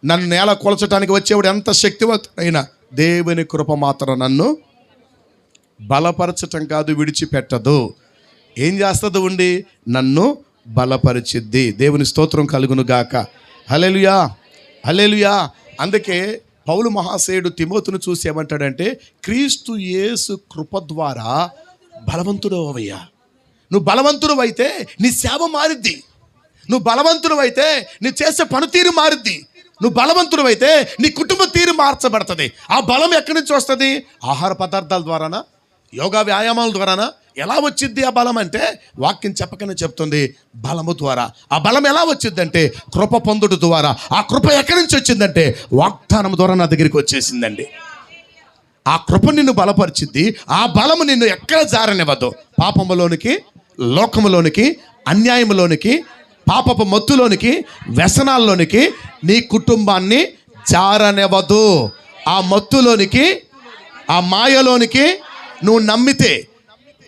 నన్ను నేల కొలచడానికి వచ్చేవాడు ఎంత శక్తివంతుడైనా, దేవుని కృప మాత్రం నన్ను బలపరచటం కాదు, విడిచిపెట్టదు. ఏం చేస్తుంది? ఉండి నన్ను బలపరిచిద్ది. దేవుని స్తోత్రం కలుగును గాక. హల్లెలూయా, హల్లెలూయా. అందుకే పౌలు మహాశయుడు తిమోతిని చూసి ఏమంటాడంటే, క్రీస్తు యేసు కృప ద్వారా బలవంతుడు అవయ్యా. నువ్వు బలవంతుడు అయితే నీ సేవ మారిద్ది, నువ్వు బలవంతుడు అయితే నీ చేసే పనితీరు మారిద్ది, నువ్వు బలవంతుడు అయితే నీ కుటుంబ తీరు మార్చబడుతుంది. ఆ బలం ఎక్కడి నుంచి వస్తుంది? ఆహార పదార్థాల ద్వారానా? యోగా వ్యాయామాల ద్వారానా? ఎలా వచ్చిద్ది ఆ బలం అంటే, వాక్యం చెప్పకనే చెప్తుంది, బలము ద్వారా. ఆ బలం ఎలా వచ్చిందంటే కృప పొందుడు ద్వారా. ఆ కృప ఎక్కడి నుంచి వచ్చిందంటే వాగ్దానం ద్వారా నా దగ్గరికి వచ్చేసిందండి. ఆ కృప నిన్ను బలపరిచిద్ది. ఆ బలము నిన్ను ఎక్కడ జారనివ్వదు. పాపములోనికి, లోకములోనికి, అన్యాయములోనికి, పాపపు మత్తులోనికి, వ్యసనాల్లోనికి నీ కుటుంబాన్ని జారనివ్వదు. ఆ మత్తులోనికి, ఆ మాయలోనికి నువ్వు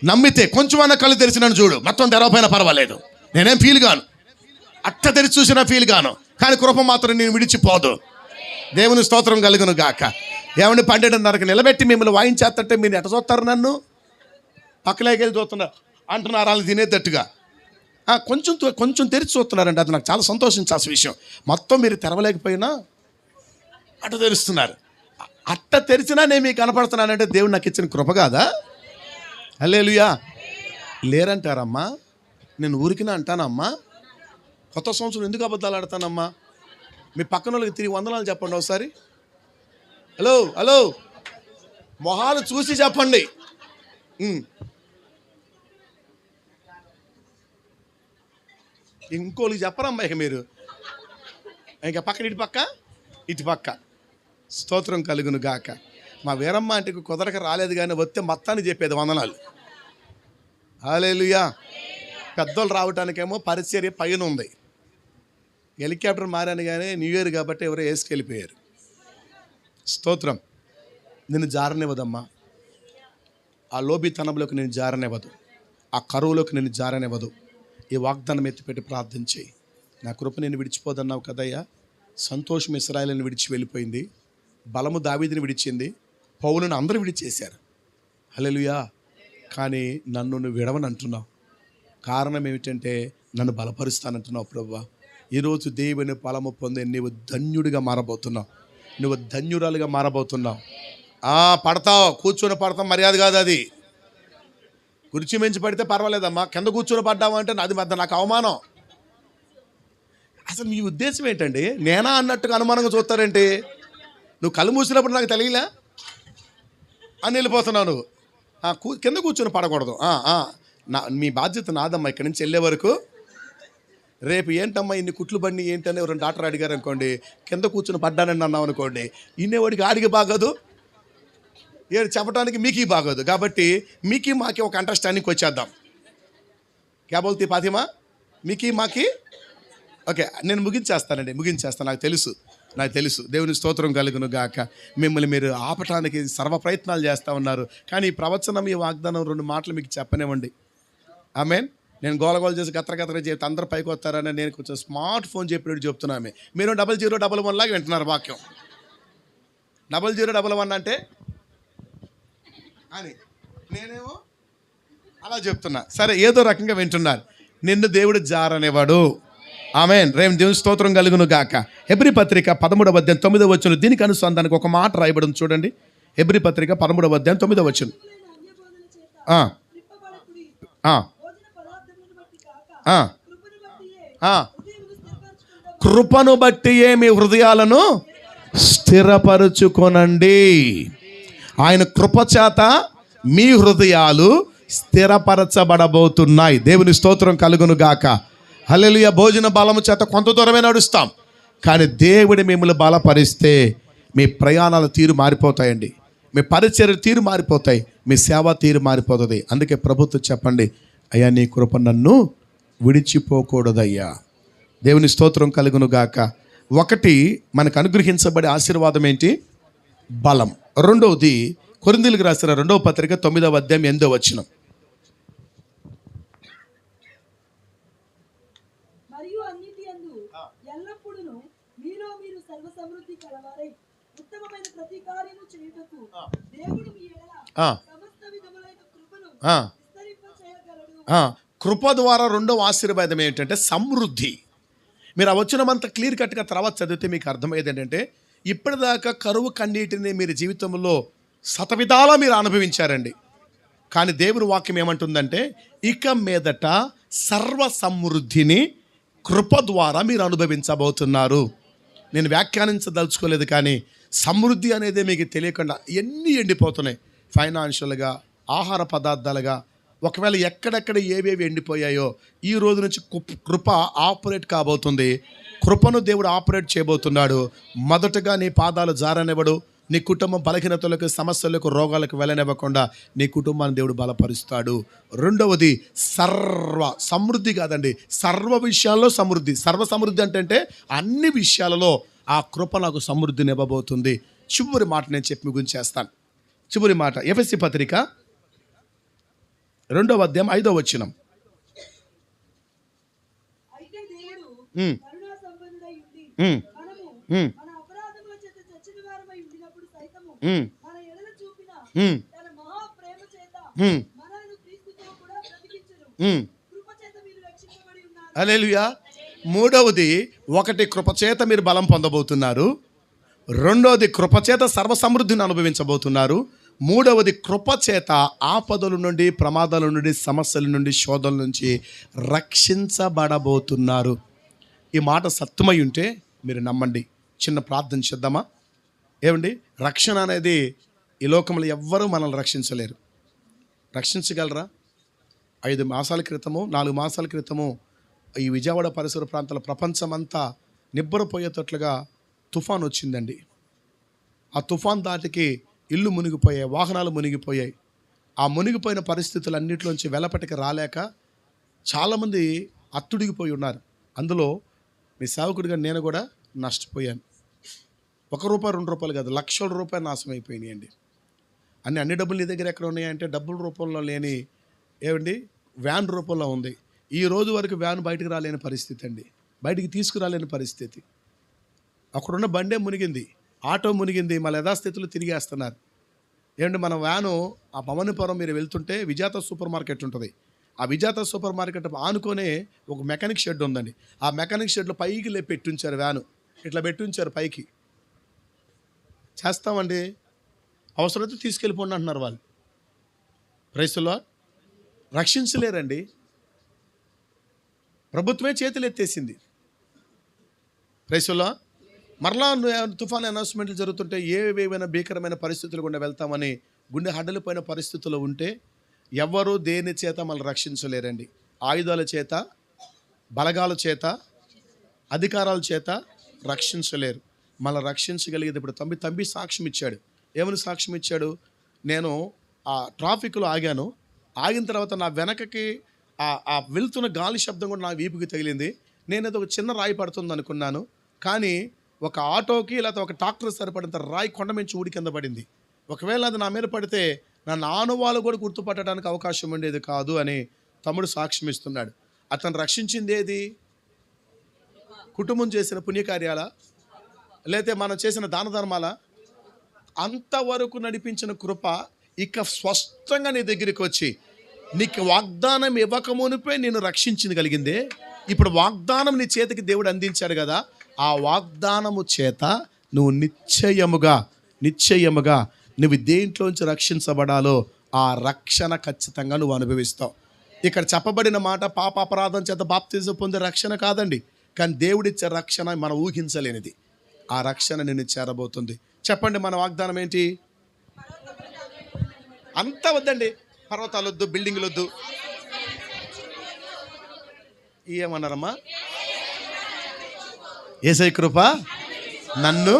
నమ్మితే కొంచెమన్నా కళ్ళు తెరిచి నన్ను చూడు, మొత్తం తెరవపోయినా పర్వాలేదు, నేనేం ఫీల్ గాను, అట్ట తెరిచి చూసినా ఫీల్ గాను, కానీ కృప మాత్రం నేను విడిచిపోదు. దేవుని స్తోత్రం కలుగును గాక. ఏమంటే 12:30కి నిలబెట్టి మిమ్మల్ని వాయించేస్తుంటే మీరు ఎట చూస్తారు? నన్ను పక్కలేకి వెళ్ళి చూస్తున్నారు అంటున్నారు, వాళ్ళు తినేటట్టుగా. కొంచెం తెరిచి చూస్తున్నారండి, అది నాకు చాలా సంతోషించాల్సిన విషయం. మొత్తం మీరు తెరవలేకపోయినా అటు తెరుస్తున్నారు. అట్ట తెరిచినా నేను మీకు కనపడుతున్నానంటే దేవుడు నాకు ఇచ్చిన కృప కాదా? హల్లెలూయా. లేరంటారమ్మా, నేను ఊరికినా అంటానమ్మా. కొత్త సంవత్సరం ఎందుకు అబద్ధాలు ఆడతానమ్మా? మీ పక్కన వాళ్ళకి తిరిగి వందనాలు చెప్పండి ఒకసారి. హలో హలో, మొహాలు చూసి చెప్పండి. ఇంకోళ్ళకి చెప్పరమ్మా. ఇక మీరు ఇంకా పక్కన ఇటు పక్క స్తోత్రం కలుగును గాక. మా వీరమ్మ అంటే కుదరక రాలేదు, కానీ వస్తే మొత్తాన్ని చెప్పేది వందనాలు. హల్లెలూయా. పెద్దోళ్ళు రావటానికేమో పరిచర్య పైన ఉంది. హెలికాప్టర్ మారాను కానీ న్యూ ఇయర్ కాబట్టి ఎవరో వేసుకెళ్ళిపోయారు. స్తోత్రం. నిన్ను జారనివ్వదమ్మా. ఆ లోబితనంలోకి నేను జారనివ్వదు, ఆ కరువులోకి నేను జారనివ్వదు. ఈ వాగ్దానం ఎత్తిపెట్టి ప్రార్థన చేయి. నా కృప నేను విడిచిపోదన్నావు కదయ్యా. సంతోషం ఇశ్రాయేలుని విడిచి వెళ్ళిపోయింది, బలము దావీదుని విడిచింది, పౌలుని అందరూ విడిచేశారు. హల్లెలూయా. కానీ నన్ను నువ్వు విడవని అంటున్నావు. కారణం ఏమిటంటే నన్ను బలపరుస్తానంటున్నావు ప్రభువా. ఈరోజు దేవుని ఫలము పొందే నీవు ధన్యుడిగా మారబోతున్నావు, నువ్వు ధన్యురాలుగా మారబోతున్నావు. పడతావు, కూర్చొని పడతాం మర్యాద కాదు అది. కుర్చీ మించి పడితే పర్వాలేదమ్మా, కింద కూర్చొని పడ్డావు అంటే అది మధ్య నాకు అవమానం. అసలు మీ ఉద్దేశం ఏంటండి? నేనా అన్నట్టుగా అనుమానంగా చూస్తారేంటి? నువ్వు కళ్ళు మూసినప్పుడు నాకు తెలియలే అని వెళ్ళిపోతున్నావు నువ్వు. కింద కూర్చొని పడకూడదు. మీ బాధ్యత నాదమ్మా ఇక్కడి నుంచి వెళ్ళే వరకు. రేపు ఏంటమ్మా ఇన్ని కుట్లు బండి ఏంటని ఎవరైనా డాక్టర్ అడిగారు అనుకోండి, కింద కూర్చొని పడ్డానని అన్నావు అనుకోండి, ఇన్నేవాడికి ఆడికి బాగోదు, ఏడు చెప్పడానికి మీకు బాగోదు. కాబట్టి మీకు మాకి ఒక అండర్స్టాండింగ్కి వచ్చేద్దాం. క్యా బోల్తీ ఫాతిమా? మీకు మాకి ఓకే. నేను ముగించేస్తాను. నాకు తెలుసు. దేవుని స్తోత్రం కలుగును గాక. మిమ్మల్ని మీరు ఆపటానికి సర్వ ప్రయత్నాలు చేస్తూ ఉన్నారు, కానీ ఈ ప్రవచనం, ఈ వాగ్దానం 2 మాటలు మీకు చెప్పనివ్వండి. ఆమేన్. నేను గోలగోల చేసి గత్రగత్ర చేస్తే అందరూ పైకి వస్తారని నేను కొంచెం స్మార్ట్ ఫోన్ చెప్పినట్టు చెప్తున్నామే. మీరు 0011 లాగా వింటున్నారు వాక్యం. 0011 అంటే అని నేనేమో అలా చెప్తున్నా. సరే, ఏదో రకంగా వింటున్నారు. నిన్ను దేవుడు జారనివాడు. ఆమేన్. రేపు దేవుని స్తోత్రం కలుగును గాక. హెబ్రీ పత్రిక 13వ అధ్యాయం 9వ వచనం, దీనికి అనుసంధానికి ఒక మాట రాయబడింది చూడండి. హెబ్రీ పత్రిక 13వ అధ్యాయం 9వ వచనం. కృపను బట్టియే మీ హృదయాలను స్థిరపరుచుకొనండి. ఆయన కృపచేత మీ హృదయాలు స్థిరపరచబడబోతున్నాయి. దేవుని స్తోత్రం కలుగును గాక. హల్లెలూయా. భోజన బలము చేత కొంత దూరమే నడుస్తాం, కానీ దేవుడు మిమ్మల్ని బలపరిస్తే మీ ప్రయాణాల తీరు మారిపోతాయండి, మీ పరిచర్య తీరు మారిపోతాయి, మీ సేవ తీరు మారిపోతుంది. అందుకే ప్రభుత్వం చెప్పండి, అయ్యా నీ కృప నన్ను విడిచిపోకూడదయ్యా. దేవుని స్తోత్రం కలుగును గాక. ఒకటి, మనకు అనుగ్రహించబడే ఆశీర్వాదం ఏంటి? బలం. రెండవది, కొరింథీయులకు రాసిన 2వ పత్రిక 9వ అధ్యాయం 8వ వచనం. కృప ద్వారా రెండవ ఆశీర్వాదం ఏంటంటే సమృద్ధి. మీరు ఆ వచనమంతా క్లియర్ కట్గా తర్వాత చదివితే మీకు అర్థమయ్యేది ఏంటంటే, ఇప్పటిదాకా కరువు కన్నీటిని మీరు జీవితంలో శతవిధాలా మీరు అనుభవించారండి, కానీ దేవుని వాక్యం ఏమంటుందంటే, ఇక మీదట సర్వ సమృద్ధిని కృప ద్వారా మీరు అనుభవించబోతున్నారు. నేను వ్యాఖ్యానించదలుచుకోలేదు, కానీ సమృద్ధి అనేది మీకు తెలియకుండా ఎన్ని ఎండిపోతున్నాయి, ఫైనాన్షియల్గా, ఆహార పదార్థాలుగా. ఒకవేళ ఎక్కడెక్కడ ఏవేవి ఎండిపోయాయో ఈ రోజు నుంచి కృప ఆపరేట్ కాబోతుంది. కృపను దేవుడు ఆపరేట్ చేయబోతున్నాడు. మొదటగా నీ పాదాలు జారనివ్వడు, నీ కుటుంబం బలహీనతలకు, సమస్యలకు, రోగాలకు వెళ్ళనివ్వకుండా నీ కుటుంబాన్ని దేవుడు బలపరుస్తాడు. రెండవది, సర్వ సమృద్ధి కాదండి, సర్వ విషయాల్లో సమృద్ధి. సర్వ సమృద్ధి అంటే అన్ని విషయాలలో ఆ కృప నాకు సమృద్ధిని ఇవ్వబోతుంది. చివరి మాట నేను చెప్పి ముగించేస్తాను. చివరి మాట ఎఫెసీ పత్రిక 2వ అధ్యాయం 5వ వచనం. హల్లెలూయా. మూడవది, ఒకటి, కృపచేత మీరు బలం పొందబోతున్నారు. రెండవది కృపచేత సర్వసమృద్ధిని అనుభవించబోతున్నారు. మూడవది కృపచేత ఆపదల నుండి, ప్రమాదాల నుండి, సమస్యల నుండి, శోధనల నుంచి రక్షించబడబోతున్నారు. ఈ మాట సత్యమై ఉంటే మీరు నమ్మండి. చిన్న ప్రార్థన చేద్దామా? ఏమండి, రక్షణ అనేది ఈ లోకంలో ఎవ్వరూ మనల్ని రక్షించలేరు. రక్షించగలరా? 5 మాసాల క్రితము, 4 మాసాల క్రితము ఈ విజయవాడ పరిసర ప్రాంతాల ప్రపంచమంతా నిబ్బరపోయేటట్లుగా తుఫాన్ వచ్చిందండి. ఆ తుఫాన్ దాటికి ఇల్లు మునిగిపోయాయి, వాహనాలు మునిగిపోయాయి. ఆ మునిగిపోయిన పరిస్థితులన్నింటిలోంచి వెలపటికి రాలేక చాలామంది అత్తుడిగిపోయి ఉన్నారు. అందులో మీ సేవకుడిగా నేను కూడా నష్టపోయాను. ₹1, ₹2 కాదు, లక్షల రూపాయలు నాశనం అయిపోయినాయండి. అన్ని డబ్బులు నీ దగ్గర ఎక్కడ ఉన్నాయంటే డబ్బుల రూపంలో లేని, ఏమండి, వ్యాన్ రూపంలో ఉంది. ఈ రోజు వరకు వ్యాన్ బయటకు రాలేని పరిస్థితి అండి, బయటికి తీసుకురాలేని పరిస్థితి. అక్కడున్న బండే మునిగింది, ఆటో మునిగింది, మళ్ళీ యథాస్థితిలో తిరిగేస్తున్నారు. ఏమంటే మన వ్యాను ఆ భవానీపురం మీరు వెళ్తుంటే విజేత సూపర్ మార్కెట్ ఉంటుంది. ఆ విజేత సూపర్ మార్కెట్ ఆనుకొనే ఒక మెకానిక్ షెడ్ ఉందండి. ఆ మెకానిక్ షెడ్లో పైకి పెట్టుంచారు, వ్యాను ఇట్లా పెట్టుంచారు పైకి. చేస్తామండి, అవసరమైతే తీసుకెళ్ళిపోండి అంటున్నారు వాళ్ళు. ప్రైస్లో రక్షించలేరండి. ప్రభుత్వమే చేతులు ఎత్తేసింది. ప్రైస్లో మరలా తుఫాన్ అనౌన్స్మెంట్లు జరుగుతుంటే ఏవేమైనా భీకరమైన పరిస్థితులు గుండా వెళ్తామని గుండె హడ్డలిపోయిన పరిస్థితుల్లో ఉంటే ఎవరు దేని చేత మళ్ళీ రక్షించలేరండి. ఆయుధాల చేత, బలగాల చేత, అధికారాల చేత రక్షించలేరు. మళ్ళీ రక్షించగలిగేది ఇప్పుడు తంబి సాక్ష్యం ఇచ్చాడు. ఏమని సాక్ష్యం ఇచ్చాడు? నేను ఆ ట్రాఫిక్లో ఆగాను, ఆగిన తర్వాత నా వెనకకి ఆ వెళ్తున్న గాలి శబ్దం కూడా నా వీపుకి తగిలింది. నేనేదో ఒక చిన్న రాయి పడుతుంది అనుకున్నాను, కానీ ఒక ఆటోకి లేకపోతే ఒక ట్రాక్టర్ సరిపడినంత రాయి కొండ మించి ఊడి కింద పడింది. ఒకవేళ అది నా మీద పడితే నా ఆనవాళ్ళు కూడా గుర్తుపట్టడానికి అవకాశం ఉండేది కాదు అని తమ్ముడు సాక్ష్యం ఇస్తున్నాడు. అతను రక్షించింది ఏది? కుటుంబం చేసిన పుణ్యకార్యాల, లేకపోతే మనం చేసిన దాన ధర్మాల? అంతవరకు నడిపించిన కృప ఇక స్పష్టంగా నీ దగ్గరికి వచ్చి నీకు వాగ్దానం ఇవ్వకమునిపై నేను రక్షించగలిగిందే. ఇప్పుడు వాగ్దానం నీ చేతికి దేవుడు అందించాడు కదా, ఆ వాగ్దానము చేత నువ్వు నిశ్చయముగా నువ్వు దేంట్లోంచి రక్షించబడాలో ఆ రక్షణ ఖచ్చితంగా నువ్వు అనుభవిస్తావు. ఇక్కడ చెప్పబడిన మాట పాప అపరాధం చేత బాప్తిజం పొందే రక్షణ కాదండి, కానీ దేవుడిచ్చే రక్షణ మనం ఊహించలేనిది. ఆ రక్షణ నిన్ను చేరబోతుంది. చెప్పండి, మన వాగ్దానం ఏంటి? అంతా వద్దండి, పర్వతాలు వద్దు, బిల్డింగ్లు వద్దు. ఏమన్నారమ్మా? యేసయ్య కృప నన్ను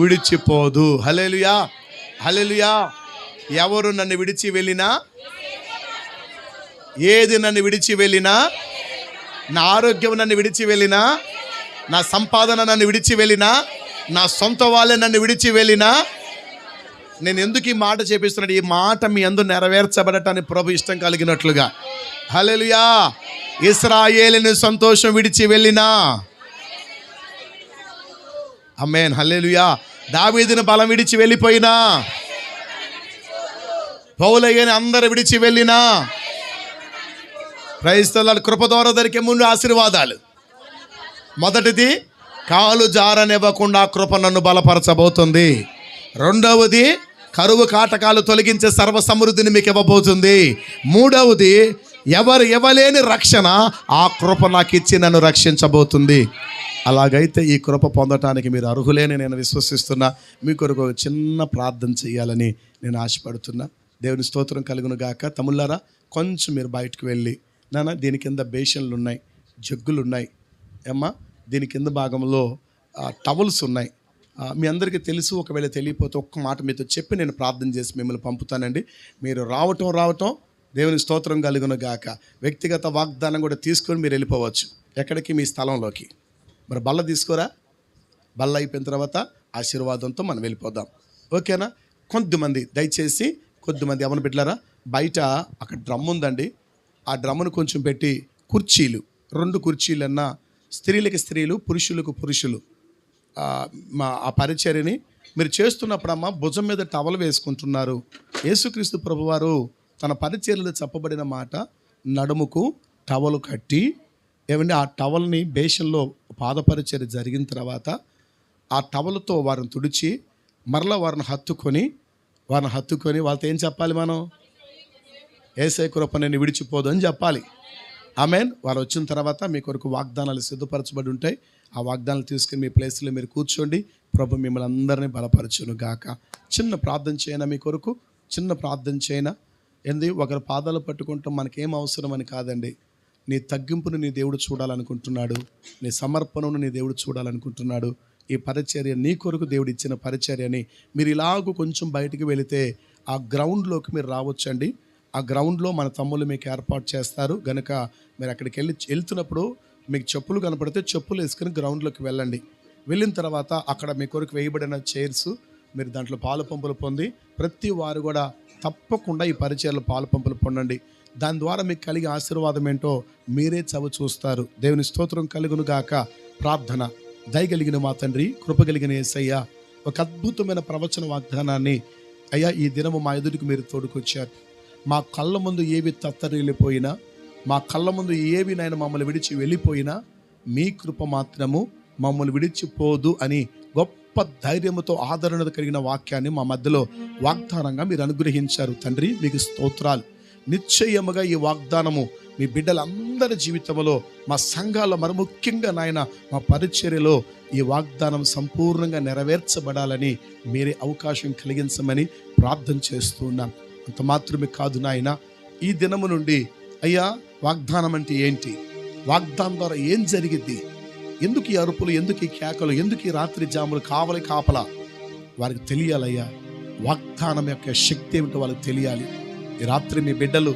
విడిచిపోదు. హల్లెలూయా, హల్లెలూయా. ఎవరు నన్ను విడిచి వెళ్ళినా, ఏది నన్ను విడిచి వెళ్ళినా, నా ఆరోగ్యం నన్ను విడిచి వెళ్ళినా, నా సంపాదన నన్ను విడిచి వెళ్ళినా, నా సొంత వాళ్ళే నన్ను విడిచి వెళ్ళినా, నేను ఎందుకు ఈ మాట చేపిస్తున్నాడు? ఈ మాట మీ అందు నెరవేర్చబడటానికి ప్రభు ఇష్టం కలిగినట్లుగా. హల్లెలూయా. ఇశ్రాయేలును సంతోషం విడిచి వెళ్ళినా, ఆమేన్, హల్లెలూయా. దావీదును బలం విడిచి వెళ్ళిపోయినా, పౌలయ్యని అందరు విడిచి వెళ్ళినా, ప్రైజ్ ది లార్డ్. కృప ద్వారా దొరికే ముందు ఆశీర్వాదాలు. మొదటిది, కాలు జారనివ్వకుండా కృప నన్ను బలపరచబోతుంది. రెండవది, కరువు కాటకాలు తొలగించే సర్వ సమృద్ధిని మీకు ఇవ్వబోతుంది. మూడవది, ఎవరు ఇవ్వలేని రక్షణ ఆ కృప నాకు ఇచ్చి నన్ను రక్షించబోతుంది. అలాగైతే ఈ కృప పొందటానికి మీరు అర్హులేని నేను విశ్వసిస్తున్నా. మీ కొరకు ఒక చిన్న ప్రార్థన చేయాలని నేను ఆశపడుతున్నా. దేవుని స్తోత్రం కలుగును గాక. తమ్ముళ్ళారా, కొంచెం మీరు బయటకు వెళ్ళి, నాన్న దీని కింద బేషన్లు ఉన్నాయి, జగ్గులు ఉన్నాయి, ఏమ్మా దీని కింద భాగంలో టవల్స్ ఉన్నాయి. మీ అందరికీ తెలుసు, ఒకవేళ తెలియకపోతే ఒక్క మాట మీతో చెప్పి నేను ప్రార్థన చేసి మిమ్మల్ని పంపుతానండి. మీరు రావటం దేవుని స్తోత్రం కలుగును గాక. వ్యక్తిగత వాగ్దానం కూడా తీసుకొని మీరు వెళ్ళిపోవచ్చు ఎక్కడికి, మీ స్థలంలోకి. మరి బల్ల తీసుకోరా, బల్ల అయిపోయిన తర్వాత ఆశీర్వాదంతో మనం వెళ్ళిపోదాం, ఓకేనా? కొద్దిమంది దయచేసి, కొద్దిమంది ఎవరిని పెట్టారా, బయట అక్కడ డ్రమ్ ఉందండి, ఆ డ్రమ్మును కొంచెం పెట్టి కుర్చీలు, 2 కుర్చీలన్నా, స్త్రీలకి స్త్రీలు, పురుషులకు పురుషులు, ఆ పరిచర్యని మీరు చేస్తున్నప్పుడమ్మా భుజం మీద టవల్ వేసుకుంటున్నారు. యేసుక్రీస్తు ప్రభువారు తన పరిచర్యలో చెప్పబడిన మాట, నడుముకు టవలు కట్టి, ఏమండి ఆ టవల్ని బేషన్లో పాదపరిచర్య జరిగిన తర్వాత ఆ టవలుతో వారిని తుడిచి మరలా వారిని హత్తుకొని వాళ్ళతో ఏం చెప్పాలి? మనం యేసయ్య కృప నిన్ను విడిచిపోదు అని చెప్పాలి. ఆమేన్. వారు వచ్చిన తర్వాత మీ కొరకు వాగ్దానాలు సిద్ధపరచబడి ఉంటాయి. ఆ వాగ్దానాలు తీసుకుని మీ ప్లేస్లో మీరు కూర్చోండి. ప్రభు మిమ్మల్ని అందరినీ బలపరచును గాక. చిన్న ప్రార్థన చేయనా మీ కొరకు? చిన్న ప్రార్థన చేయనా? ఒకరి పాదాలు పట్టుకుంటాం మనకేం అవసరం అని కాదండి. నీ తగ్గింపును నీ దేవుడు చూడాలనుకుంటున్నాడు. నీ సమర్పణను నీ దేవుడు చూడాలనుకుంటున్నాడు. ఈ పరిచర్య నీ కొరకు దేవుడు ఇచ్చిన పరిచర్యని మీరు ఇలాగూ కొంచెం బయటికి వెళితే ఆ గ్రౌండ్లోకి మీరు రావచ్చండి. ఆ గ్రౌండ్లో మన తమ్ముళ్ళు మీకు ఏర్పాటు చేస్తారు గనుక మీరు అక్కడికి వెళ్తున్నప్పుడు మీకు చెప్పులు కనపడితే చెప్పులు వేసుకుని గ్రౌండ్లోకి వెళ్ళండి. వెళ్ళిన తర్వాత అక్కడ మీ కొరకు వేయబడిన చైర్స్, మీరు దాంట్లో పాలు పంపులు పొంది ప్రతి వారు కూడా తప్పకుండా ఈ పరిచర్యలో పాలు పంపులు పొందండి. దాని ద్వారా మీకు కలిగే ఆశీర్వాదం ఏంటో మీరే చవి చూస్తారు. దేవుని స్తోత్రం కలుగును గాక. ప్రార్థన. దయగలిగిన మా తండ్రి, కృపగలిగిన యేసయ్య, ఒక అద్భుతమైన ప్రవచన వాగ్దానాన్ని అయ్యా ఈ దినము మా ఎదుటికి మీరు తోడుకొచ్చారు. మా కళ్ళ ముందు ఏవి తత్తరిల్లిపోయినా, మా కళ్ళ ముందు ఏవి నాయన మమ్మల్ని విడిచి వెళ్ళిపోయినా మీ కృప మాత్రము మమ్మల్ని విడిచిపోదు అని గొప్ప ధైర్యంతో ఆదరణ కలిగిన వాక్యాన్ని మా మధ్యలో వాగ్దానంగా మీరు అనుగ్రహించారు. తండ్రి మీకు స్తోత్రాలు. నిశ్చయముగా ఈ వాగ్దానము మీ బిడ్డలందరి జీవితంలో, మా సంఘాల్లో, మరి ముఖ్యంగా నాయన మా పరిచర్యలో ఈ వాగ్దానం సంపూర్ణంగా నెరవేర్చబడాలని మీరే అవకాశం కలిగించమని ప్రార్థన చేస్తున్నాం. అంత మాత్రమే కాదు నాయన, ఈ దినము నుండి అయ్యా వాగ్దానం అంటే ఏంటి, వాగ్దానం ద్వారా ఏం జరిగిద్ది, ఎందుకు ఈ అరుపులు, ఎందుకు ఈ కేకలు, ఎందుకు ఈ రాత్రి జాములు, కాపలా వారికి తెలియాలయ్యా. వాగ్దానం యొక్క శక్తి ఏమిటో వాళ్ళకి తెలియాలి. ఈ రాత్రి మీ బిడ్డలు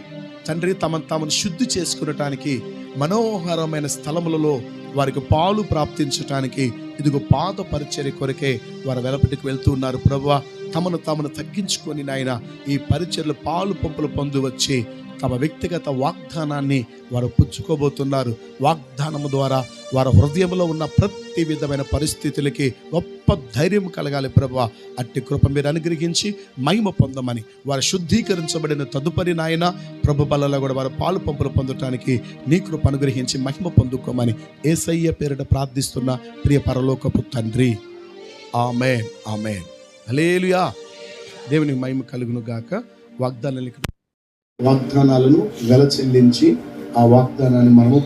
తండ్రి తమను శుద్ధి చేసుకునటానికి మనోహరమైన స్థలములలో వారికి పాలు ప్రాప్తించటానికి ఇదిగో పాద పరిచర్య కొరకే వారు వెలపటికి వెళ్తూ ఉన్నారు. ప్రభువా, తమను తగ్గించుకొని నాయన ఈ పరిచర్యలు పాలు పంపులు పొందు వచ్చి తమ వ్యక్తిగత వాగ్దానాన్ని వారు పుచ్చుకోబోతున్నారు. వాగ్దానము ద్వారా వారి హృదయంలో ఉన్న ప్రతి విధమైన పరిస్థితులకి గొప్ప ధైర్యం కలగాలి. ప్రభువా, అట్టి కృప మీరు అనుగ్రహించి మహిమ పొందమని, వారు శుద్ధీకరించబడిన తదుపరి నాయన ప్రభు బలలో కూడా వారు పాలు పంపులు పొందటానికి నీ కృప అనుగ్రహించి మహిమ పొందుకోమని యేసయ్య పేరిట ప్రార్థిస్తున్న ప్రియ పరలోకపు తండ్రి. ఆమేన్, ఆమేన్, హల్లెలూయా. దేవుని మహిమ కలుగును గాక. వాగ్దానాలను వెల చెల్లించి ఆ వాగ్దానాన్ని మనము